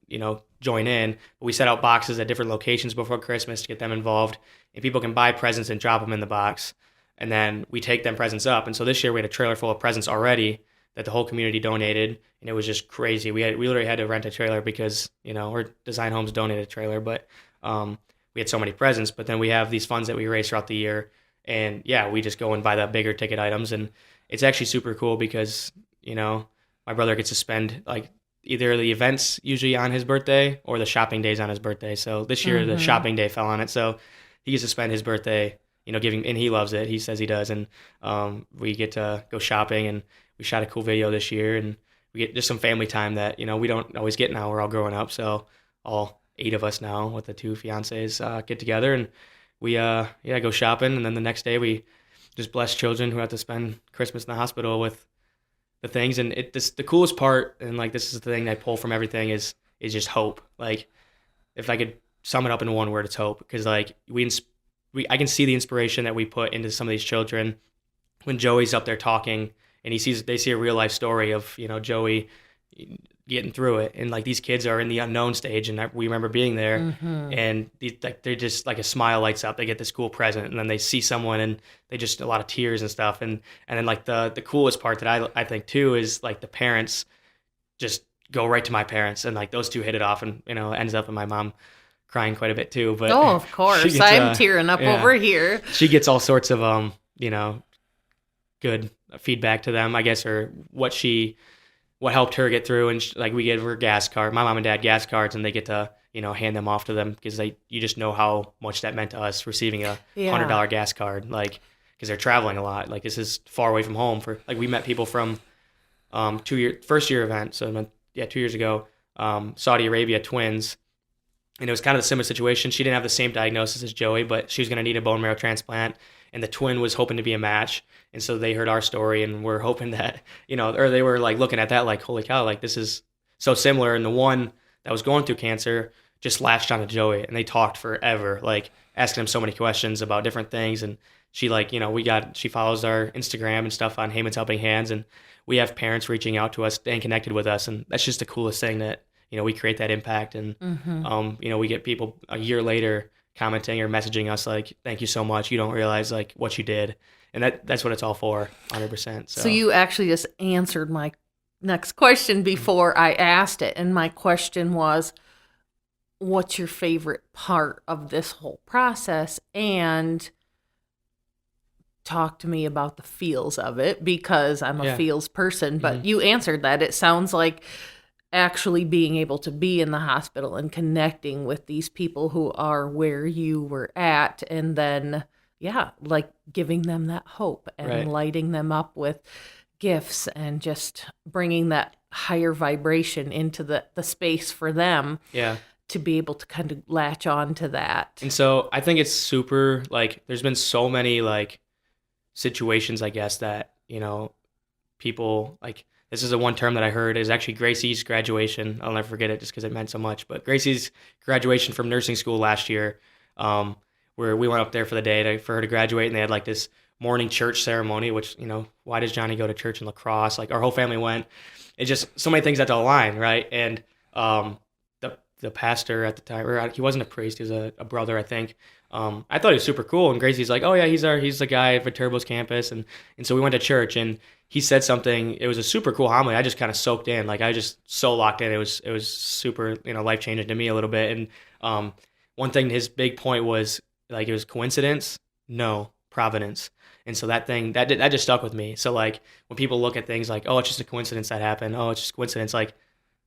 join in. But we set out boxes at different locations before Christmas to get them involved. And people can buy presents and drop them in the box. And then we take them presents up. And so this year we had a trailer full of presents already that the whole community donated. And it was just crazy. We literally had to rent a trailer because, or Design Homes donated a trailer. But we had so many presents. But then we have these funds that we raise throughout the year. And yeah, we just go and buy the bigger ticket items. And it's actually super cool because, my brother gets to spend like either the events usually on his birthday or the shopping days on his birthday. So this year the shopping day fell on it. So he gets to spend his birthday, giving, and he loves it. He says he does. And we get to go shopping, and we shot a cool video this year, and we get just some family time that, we don't always get now. We're all growing up. So all 8 of us now with the 2 fiancés get together and we go shopping. And then the next day we just bless children who have to spend Christmas in the hospital with the things. And the coolest part, and like this is the thing I pull from everything, is just hope. Like if I could sum it up in one word, it's hope. Because like I can see the inspiration that we put into some of these children when Joey's up there talking and they see a real life story of, Joey getting through it. And like these kids are in the unknown stage, and we remember being there and they're just like a smile lights up. They get this cool present, and then they see someone and they just a lot of tears and stuff. And then like the coolest part that I think too is like the parents just go right to my parents, and like those two hit it off, and ends up in my mom crying quite a bit too. But of course, I'm tearing up over here. She gets all sorts of good feedback to them, I guess, or what helped her get through. And like we gave her gas card, my mom and dad gas cards, and they get to hand them off to them because you just know how much that meant to us receiving a $100 gas card, like because they're traveling a lot. Like this is far away from home. For like we met people from first year event, so 2 years ago, Saudi Arabia twins. And it was kind of a similar situation. She didn't have the same diagnosis as Joey, but she was going to need a bone marrow transplant. And the twin was hoping to be a match. And so they heard our story and were hoping that, or they were like looking at that like, holy cow, like this is so similar. And the one that was going through cancer just latched onto Joey, and they talked forever, like asking him so many questions about different things. And she like, she follows our Instagram and stuff on Haman's Helping Hands. And we have parents reaching out to us, staying connected with us. And that's just the coolest thing that, we create that impact. And, we get people a year later commenting or messaging us like, thank you so much. You don't realize like what you did. And that's what it's all for, 100%. So you actually just answered my next question before I asked it. And my question was, what's your favorite part of this whole process? And talk to me about the feels of it, because I'm a feels person. But you answered that. It sounds like actually being able to be in the hospital and connecting with these people who are where you were at, and then like giving them that hope and lighting them up with gifts and just bringing that higher vibration into the space for them to be able to kind of latch on to that. And so I think it's super, like there's been so many like situations, I guess, that people like this is the one term that I heard, is actually Gracie's graduation. I'll never forget it just because it meant so much. But Gracie's graduation from nursing school last year, where we went up there for the day for her to graduate, and they had like this morning church ceremony, which, why does Johnny go to church in La Crosse? Like, our whole family went. It's just so many things that align, right? And the pastor at the time, or he wasn't a priest, he was a brother, I think. I thought he was super cool, and Gracie's like, oh yeah, he's the guy at Viterbo's campus, and so we went to church, and he said something. It was a super cool homily. I just kind of soaked in, like I just so locked in. It was super, life changing to me a little bit. And one thing, his big point was like, it was coincidence, no, providence. And so that just stuck with me. So like when people look at things like, oh, it's just a coincidence that happened, oh, it's just coincidence, like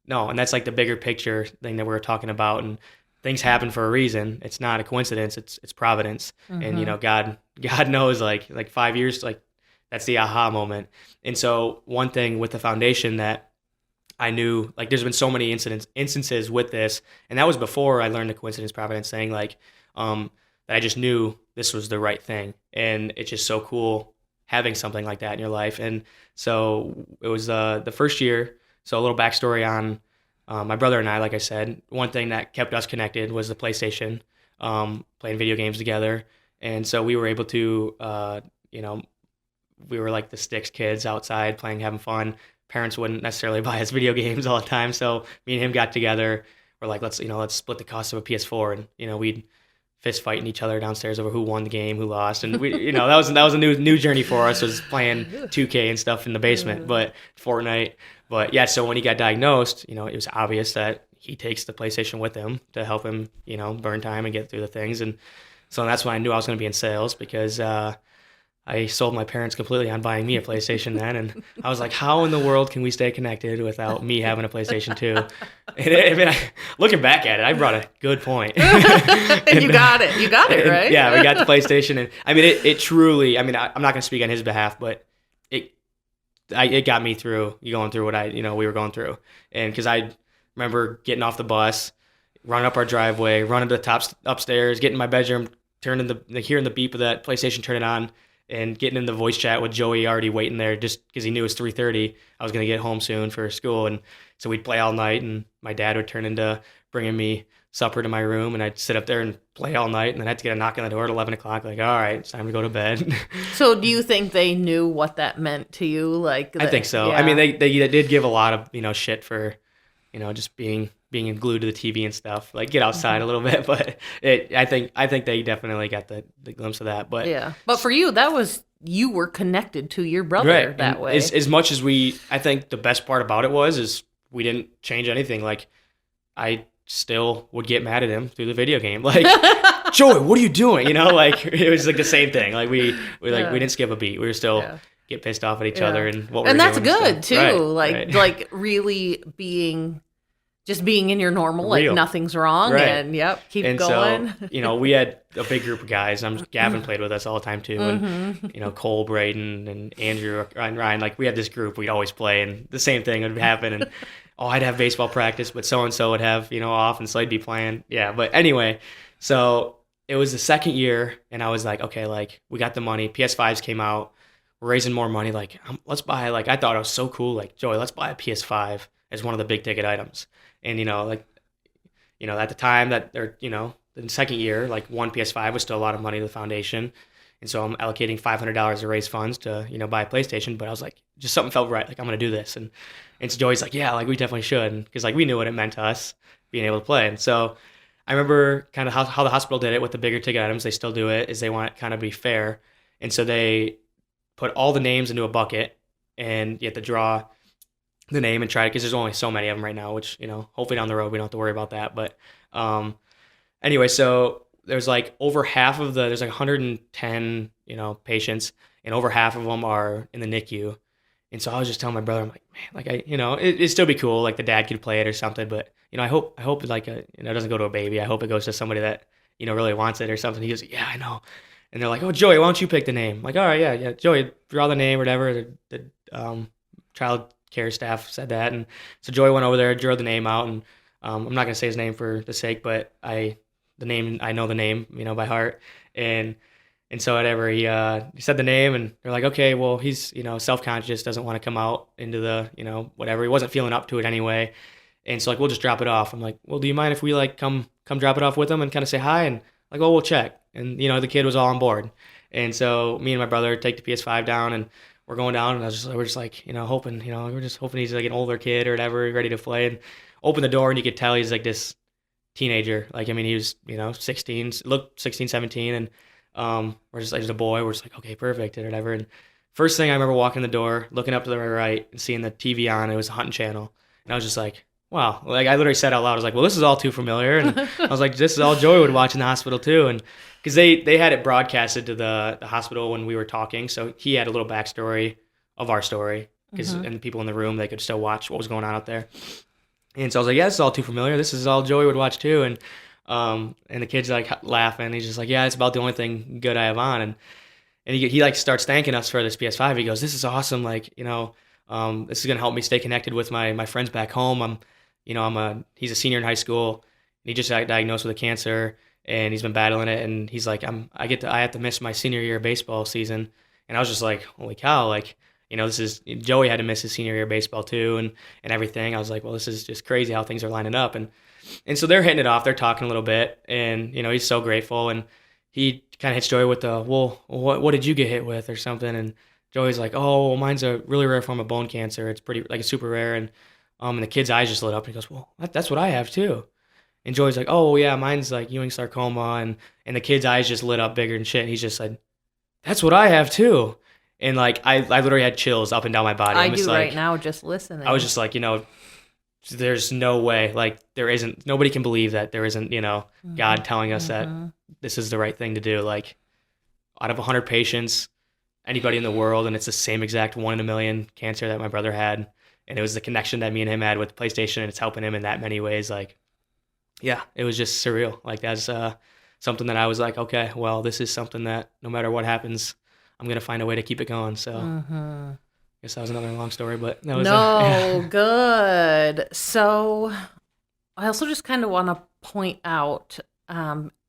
no, and that's like the bigger picture thing that we're talking about. And things happen for a reason. It's not a coincidence. It's providence. Mm-hmm. And God knows, like 5 years, like that's the aha moment. And so one thing with the foundation that I knew, like there's been so many instances with this, and that was before I learned the coincidence providence thing, like that I just knew this was the right thing. And it's just so cool having something like that in your life. And so it was the first year. So a little backstory on my brother and I, like I said, one thing that kept us connected was the PlayStation, playing video games together. And so we were able to, we were like the sticks kids outside playing, having fun. Parents wouldn't necessarily buy us video games all the time. So me and him got together. We're like, let's split the cost of a PS4. And, we'd fist fighting each other downstairs over who won the game, who lost. And we, that was a new journey for us, was playing 2K and stuff in the basement, but Fortnite. But yeah, so when he got diagnosed, it was obvious that he takes the PlayStation with him to help him, burn time and get through the things. And so that's when I knew I was going to be in sales, because I sold my parents completely on buying me a PlayStation then. And I was like, how in the world can we stay connected without me having a PlayStation 2? And looking back at it, I brought a good point. And you got it, right? Yeah, we got the PlayStation. And it truly, I'm not going to speak on his behalf, but it got me through going through what we were going through. And because I remember getting off the bus, running up our driveway, running to the top upstairs, getting in my bedroom, hearing the beep of that PlayStation, turn it on, and getting in the voice chat with Joey already waiting there, just because he knew it was 3:30. I was going to get home soon for school. And so we'd play all night, and my dad would turn into bringing me supper to my room, and I'd sit up there and play all night, and then I'd have to get a knock on the door at 11 o'clock, like, all right, it's time to go to bed. So do you think they knew what that meant to you? Like, I think so. Yeah. They did give a lot of, shit for, just being glued to the TV and stuff, like get outside a little bit. But I think they definitely got the glimpse of that. But yeah, but for you, you were connected to your brother, right, that way. As much as I think the best part about it is we didn't change anything. Like, I still would get mad at him through the video game, like, Joey, what are you doing? Like, it was like the same thing. Like we didn't skip a beat. We were still get pissed off at each other and what we're doing. And that's good too. Right, like really being in your normal, like real. Nothing's wrong, right. And keep and going. So, we had a big group of guys. Gavin played with us all the time too, and Cole, Braden, and Andrew and Ryan. Like, we had this group we'd always play, and the same thing would happen. And I'd have baseball practice, but so and so would have off, and so I'd be playing. Yeah, but anyway, so it was the second year, and I was like, okay, like, we got the money. PS5s came out. We're raising more money. Like, let's buy. Like, I thought it was so cool. Like, Joey, let's buy a PS5 as one of the big ticket items. And at the time that they're the second year, like, one PS5 was still a lot of money to the foundation. And so I'm allocating $500 to raise funds to, buy a PlayStation. But I was like, just something felt right. Like, I'm going to do this. And so Joey's like, yeah, like, we definitely should. Because, like, we knew what it meant to us being able to play. And so I remember kind of how the hospital did it with the bigger ticket items. They still do it, is they want it kind of to be fair. And so they put all the names into a bucket, and you have to draw the name and try it, because there's only so many of them right now, which, hopefully down the road we don't have to worry about that. But anyway, so there's like over half of there's like 110, patients, and over half of them are in the NICU. And so I was just telling my brother, I'm like, man, like, it'd still be cool, like the dad could play it or something, but I hope it, like, it doesn't go to a baby. I hope it goes to somebody that, really wants it or something. He goes, yeah, I know. And they're like, oh, Joey, why don't you pick the name? I'm like, all right, yeah, Joey, draw the name or whatever. The child care staff said that. And so Joey went over there, drew the name out, and I'm not going to say his name for the sake, but I know the name, by heart. And And so whatever, he said the name, and they're like, okay, well, he's, self-conscious, doesn't want to come out into the, whatever. He wasn't feeling up to it anyway. And so like, we'll just drop it off. I'm like, well, do you mind if we like come drop it off with him and kind of say hi? And like, oh, we'll check. And, the kid was all on board. And so me and my brother take the PS5 down, and we're going down, and we're just like, hoping, we're just hoping he's like an older kid or whatever, ready to play. And open the door, and you could tell he's like this teenager. Like, I mean, he was, 16, looked 16, 17, and we're just like, as a boy, we're just like, okay, perfect, or whatever. And first thing I remember walking the door, looking up to the right, and seeing the TV on, it was a hunting channel. And I was just like, wow. Like, I literally said out loud, I was like, well, this is all too familiar. And I was like, this is all Joey would watch in the hospital too. And because they had it broadcasted to the hospital when we were talking. So he had a little backstory of our story, because and the people in the room, they could still watch what was going on out there. And so I was like, yeah, this is all too familiar. This is all Joey would watch too. And the kid's like laughing. He's just like, yeah, it's about the only thing good I have on. And he like starts thanking us for this PS5. He goes, this is awesome. Like, this is going to help me stay connected with my friends back home. He's a senior in high school, and he just got diagnosed with a cancer, and he's been battling it. And he's like, I have to miss my senior year baseball season. And I was just like, holy cow. Like, Joey had to miss his senior year baseball too, and everything. I was like, well, this is just crazy how things are lining up. And so they're hitting it off. They're talking a little bit, and, he's so grateful. And he kind of hits Joey with the, well, what did you get hit with or something? And Joey's like, oh, well, mine's a really rare form of bone cancer. It's pretty, like, it's super rare. And the kid's eyes just lit up, and he goes, well, that's what I have too. And Joey's like, oh, yeah, mine's like Ewing sarcoma. And the kid's eyes just lit up bigger and shit. And he's just like, that's what I have too. And like, I literally had chills up and down my body. I do right now just listening. I was just like, there's no way, like, nobody can believe that there isn't, God telling us that this is the right thing to do. Like, out of 100 patients, anybody in the world, and it's the same exact 1 in a million cancer that my brother had. And it was the connection that me and him had with PlayStation, and it's helping him in that many ways. Like, yeah, it was just surreal. Like, that's something that I was like, okay, well, this is something that no matter what happens, I'm going to find a way to keep it going. So I guess that was another long story, but that was good. So I also just kind of want to point out,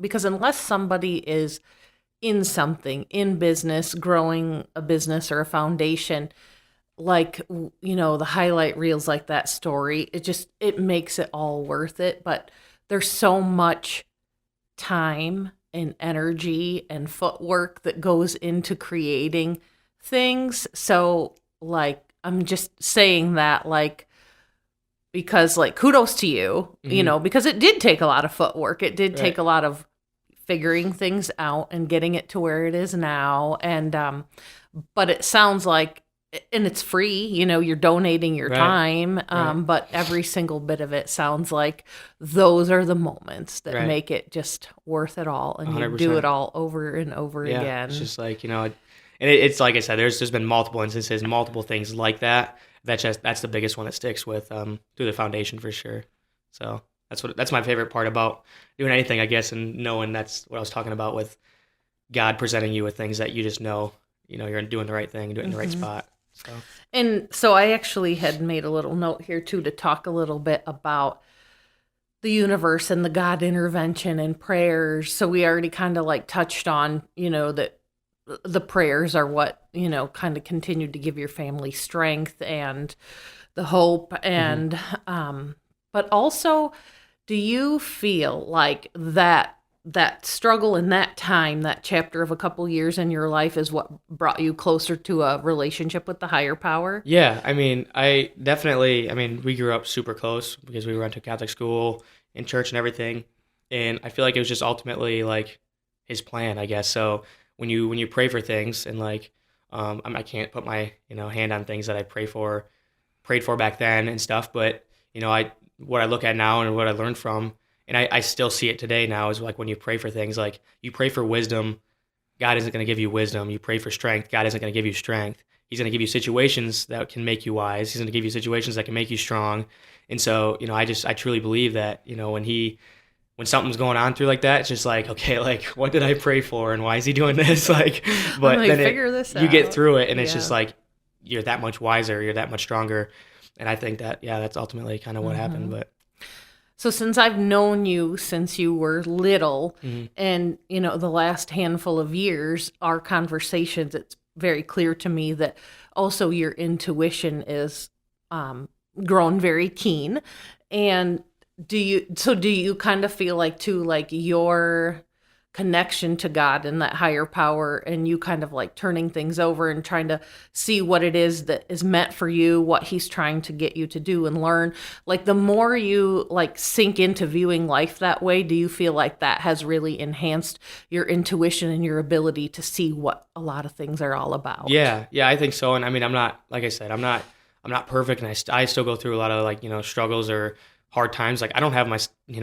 because unless somebody is in something, in business, growing a business or a foundation, like, the highlight reels like that story, it makes it all worth it. But there's so much time and energy and footwork that goes into creating things. So, like, I'm just saying that, like, because, like, kudos to you, because it did take a lot of footwork. It did take a lot of figuring things out and getting it to where it is now. And, but it sounds like, and it's free, you're donating your time, but every single bit of it sounds like those are the moments that make it just worth it all, and 100%. You do it all over and over again. It's just like, and it's like I said, there's been multiple instances, multiple things like that. That's the biggest one that sticks with through the foundation for sure. So that's my favorite part about doing anything, I guess, and knowing that's what I was talking about with God presenting you with things that you just know, you're doing the right thing, doing it in the right spot. So I actually had made a little note here too to talk a little bit about the universe and the God intervention and prayers. So we already kind of like touched on, that the prayers are what, kind of continued to give your family strength and the hope. And, but also, do you feel like that struggle in that time, that chapter of a couple years in your life, is what brought you closer to a relationship with the higher power? Yeah, I mean, we grew up super close because we went to Catholic school and church and everything. And I feel like it was just ultimately like his plan, I guess. So when you pray for things, and like, I can't put my, hand on things that I prayed for back then and stuff. But, what I look at now and what I learned from, and I still see it today now, is like when you pray for things, like you pray for wisdom, God isn't going to give you wisdom. You pray for strength, God isn't going to give you strength. He's going to give you situations that can make you wise. He's going to give you situations that can make you strong. And so, I truly believe that, when something's going on through like that, it's just like, okay, like, what did I pray for and why is he doing this? Like, but then figure this out. You get through it, and it's just like, you're that much wiser, you're that much stronger. And I think that, that's ultimately kind of what happened. But So since I've known you since you were little, and the last handful of years, our conversations, it's very clear to me that also your intuition is grown very keen. And do you kind of feel like too, like your connection to God and that higher power, and you kind of like turning things over and trying to see what it is that is meant for you, what he's trying to get you to do and learn, like the more you like sink into viewing life that way, do you feel like that has really enhanced your intuition and your ability to see what a lot of things are all about? Yeah, I think so. And I mean, I'm not, like I said, I'm not perfect, and I still go through a lot of like, struggles or hard times. Like I don't have my,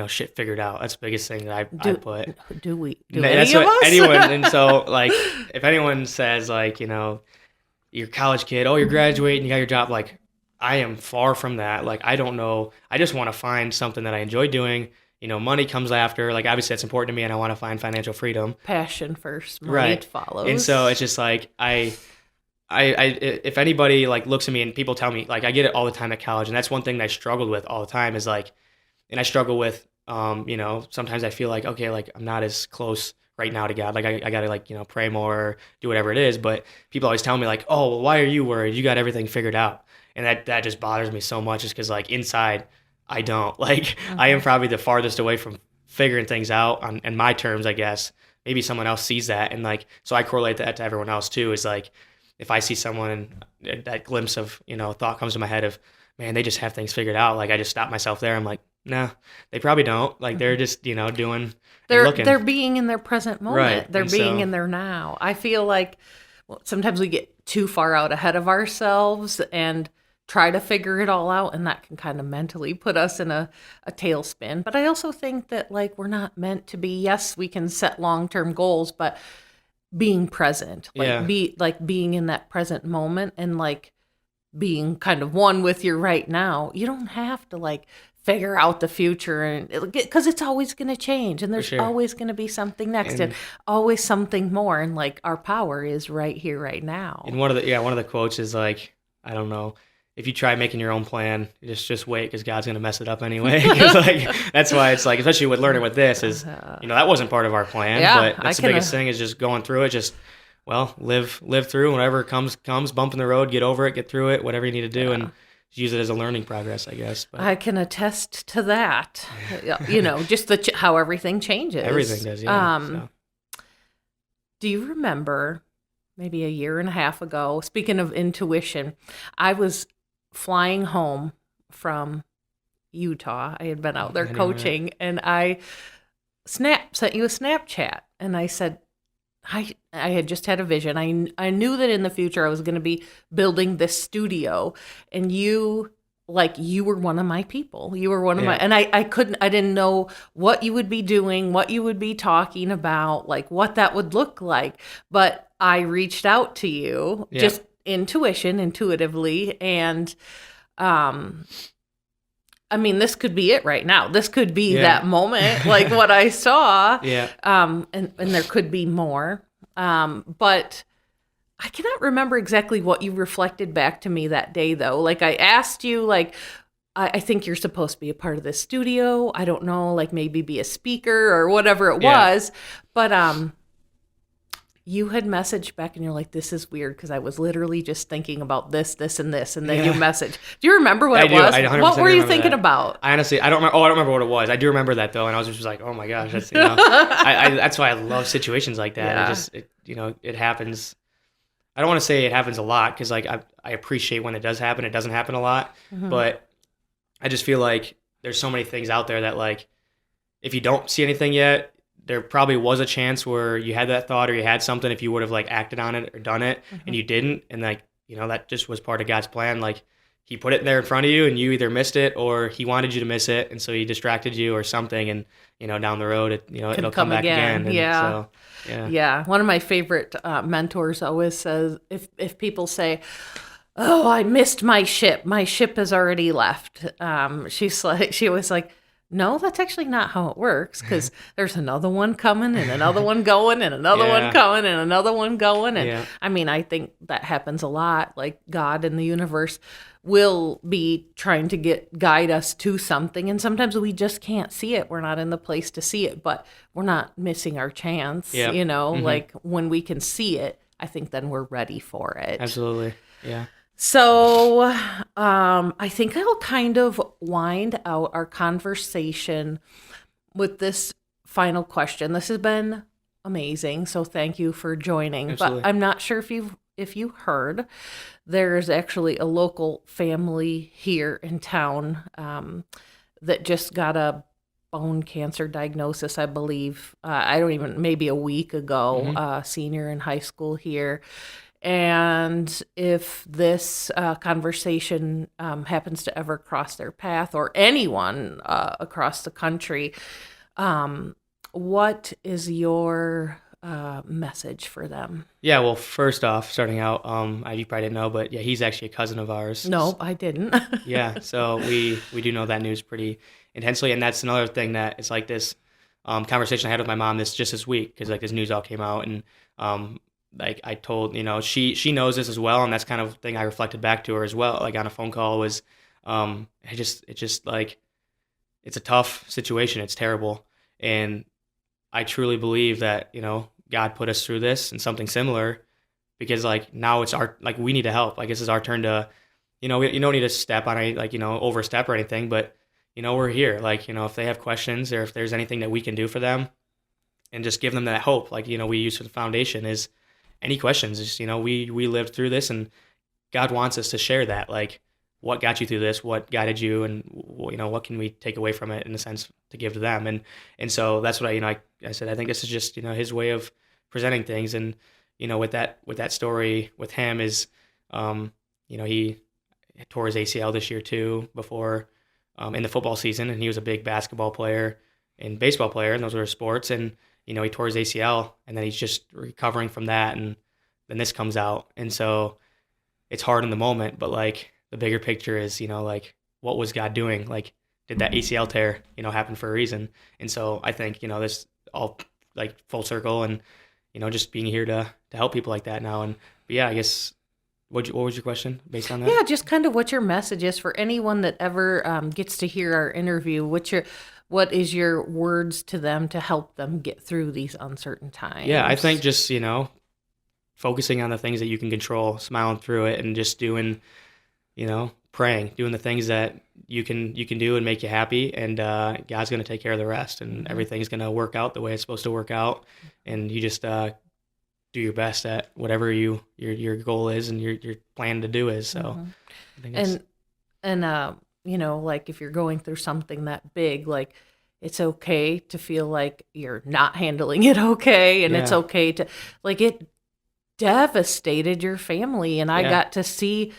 shit figured out. That's the biggest thing that I put. Do That's any of us? Anyone. And so like, if anyone says like, you're a college kid, oh, you're graduating, you got your job. Like I am far from that. Like, I don't know. I just want to find something that I enjoy doing. Money comes after. Like, obviously that's important to me, and I want to find financial freedom. Passion first, money right. follows. And so it's just like, I if anybody like looks at me and people tell me, like I get it all the time at college, and that's one thing that I struggled with all the time is like, and I struggle with, sometimes I feel like, okay, like I'm not as close right now to God. Like I gotta like, pray more, or do whatever it is. But people always tell me like, oh, well, why are you worried? You got everything figured out. And that just bothers me so much, just because like inside I don't. Like I am probably the farthest away from figuring things out on my terms, I guess. Maybe someone else sees that, and like, so I correlate that to everyone else too, is like, if I see someone, that glimpse of, thought comes to my head of, man, they just have things figured out. Like I just stop myself there. I'm like, nah, they probably don't. Like they're just, doing, looking. They're being in their present moment. Right. They're being in their now. I feel like sometimes we get too far out ahead of ourselves and try to figure it all out, and that can kind of mentally put us in a tailspin. But I also think that like we're not meant to be, yes, we can set long-term goals, but being present, being in that present moment, and like being kind of one with your right now. You don't have to like figure out the future, and because it's always going to change, and there's always going to be something next, and always something more. And like our power is right here, right now. And one of the quotes is like, I don't know, if you try making your own plan, just wait, because God's going to mess it up anyway. Like, that's why it's like, especially with learning with this, is, that wasn't part of our plan. Yeah, but that's the biggest thing, is just going through it. Just, live through whatever comes, bump in the road, get over it, get through it, whatever you need to do, and use it as a learning progress, I guess. But I can attest to that. Just how everything changes. Everything does, yeah. Do you remember maybe a year and a half ago, speaking of intuition, I was flying home from Utah. I had been out there coaching, and I sent you a Snapchat, and I said, I had just had a vision. I knew that in the future I was going to be building this studio, and you were one of my people. You were one of my, and I didn't know what you would be doing, what you would be talking about, like what that would look like. But I reached out to you just intuitively. And, I mean, this could be it right now. This could be that moment, like what I saw. And there could be more. But I cannot remember exactly what you reflected back to me that day, though. Like I asked you, like, I think you're supposed to be a part of this studio. I don't know, like maybe be a speaker or whatever it was. But you had messaged back, and you're like, this is weird, because I was literally just thinking about this, and this, and then you messaged. Do you remember what it was? What were you thinking about? I honestly, I don't remember what it was. I do remember that, though, and I was just like, oh my gosh, that's, that's why I love situations like that. It happens. I don't want to say it happens a lot, because like I appreciate when it does happen. It doesn't happen a lot, but I just feel like there's so many things out there that, like, if you don't see anything yet, there probably was a chance where you had that thought, or you had something, if you would have like acted on it or done it, and you didn't, and like, that just was part of God's plan. Like he put it there in front of you, and you either missed it, or he wanted you to miss it, and so he distracted you or something, and down the road it'll come back again. And one of my favorite mentors always says, if people say, oh, I missed my ship has already left, she was like, No, that's actually not how it works, because there's another one coming and another one going and another one coming and another one going. And I mean, I think that happens a lot. Like God and the universe will be trying to guide us to something. And sometimes we just can't see it. We're not in the place to see it, but we're not missing our chance. Like when we can see it, I think then we're ready for it. Absolutely. Yeah. So I think I'll kind of wind out our conversation with this final question. This has been amazing, so thank you for joining. Absolutely. But I'm not sure if you heard, there's actually a local family here in town that just got a bone cancer diagnosis, I believe. Maybe a week ago, senior in high school here. And if this conversation happens to ever cross their path, or anyone across the country, what is your message for them? Yeah, well, first off, starting out, you probably didn't know, but yeah, he's actually a cousin of ours. No, I didn't. Yeah, so we do know that news pretty intensely, and that's another thing that it's like this conversation I had with my mom this week, because like this news all came out, and like I told, she knows this as well, and that's kind of thing I reflected back to her as well, like on a phone call, was it's just like it's a tough situation, it's terrible, and I truly believe that God put us through this and something similar, because like now it's we need to help, like this is our turn to you don't need to step on any overstep or anything, but we're here, like if they have questions or if there's anything that we can do for them, and just give them that hope, like we use for the foundation is any questions. Just, we lived through this, and God wants us to share that, like what got you through this, what guided you, and what can we take away from it in a sense to give to them. And so that's what I said, I think this is just his way of presenting things. And with that story with him is he tore his ACL this year too, before in the football season, and he was a big basketball player and baseball player, and those were sports. And he tore his ACL, and then he's just recovering from that, and then this comes out. And so it's hard in the moment, but like the bigger picture is, like what was God doing? Like, did that ACL tear, happen for a reason? And so I think, this all like full circle, and, just being here to help people like that now. And but yeah, I guess, what was your question based on that? Yeah, just kind of what your message is for anyone that ever gets to hear our interview. What is your words to them to help them get through these uncertain times? Yeah, I think just, focusing on the things that you can control, smiling through it, and just doing, praying, doing the things that you can do and make you happy, and God's going to take care of the rest, and everything's going to work out the way it's supposed to work out, and you just do your best at whatever your goal is and your plan to do is. So I think like if you're going through something that big, like it's okay to feel like you're not handling it okay, and it's okay to, like, it devastated your family, and I got to see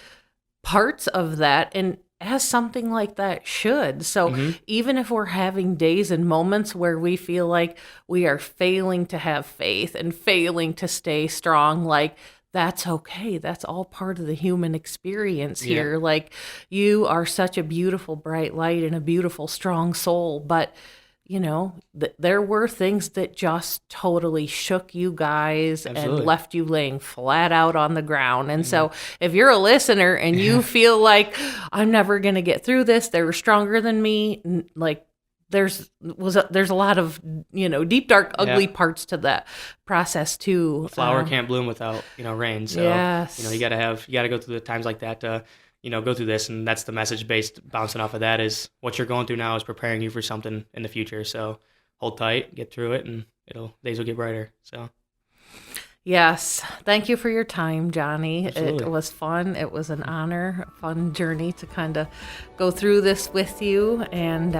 parts of that, and as something like that should. So even if we're having days and moments where we feel like we are failing to have faith and failing to stay strong, like, that's okay. That's all part of the human experience here. Like, you are such a beautiful, bright light and a beautiful, strong soul. But, there were things that just totally shook you guys and left you laying flat out on the ground. And so if you're a listener and you feel like, I'm never going to get through this, they were stronger than me, like, there's a lot of deep, dark, ugly parts to that process too. A flower can't bloom without rain. So you gotta go through the times like that to go through this, and that's the message bouncing off of that is what you're going through now is preparing you for something in the future. So hold tight, get through it, and days will get brighter. So. Yes. Thank you for your time, Johnny. Absolutely. It was fun. It was an honor, a fun journey to kind of go through this with you, and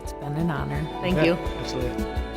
it's been an honor. Thank you. Absolutely.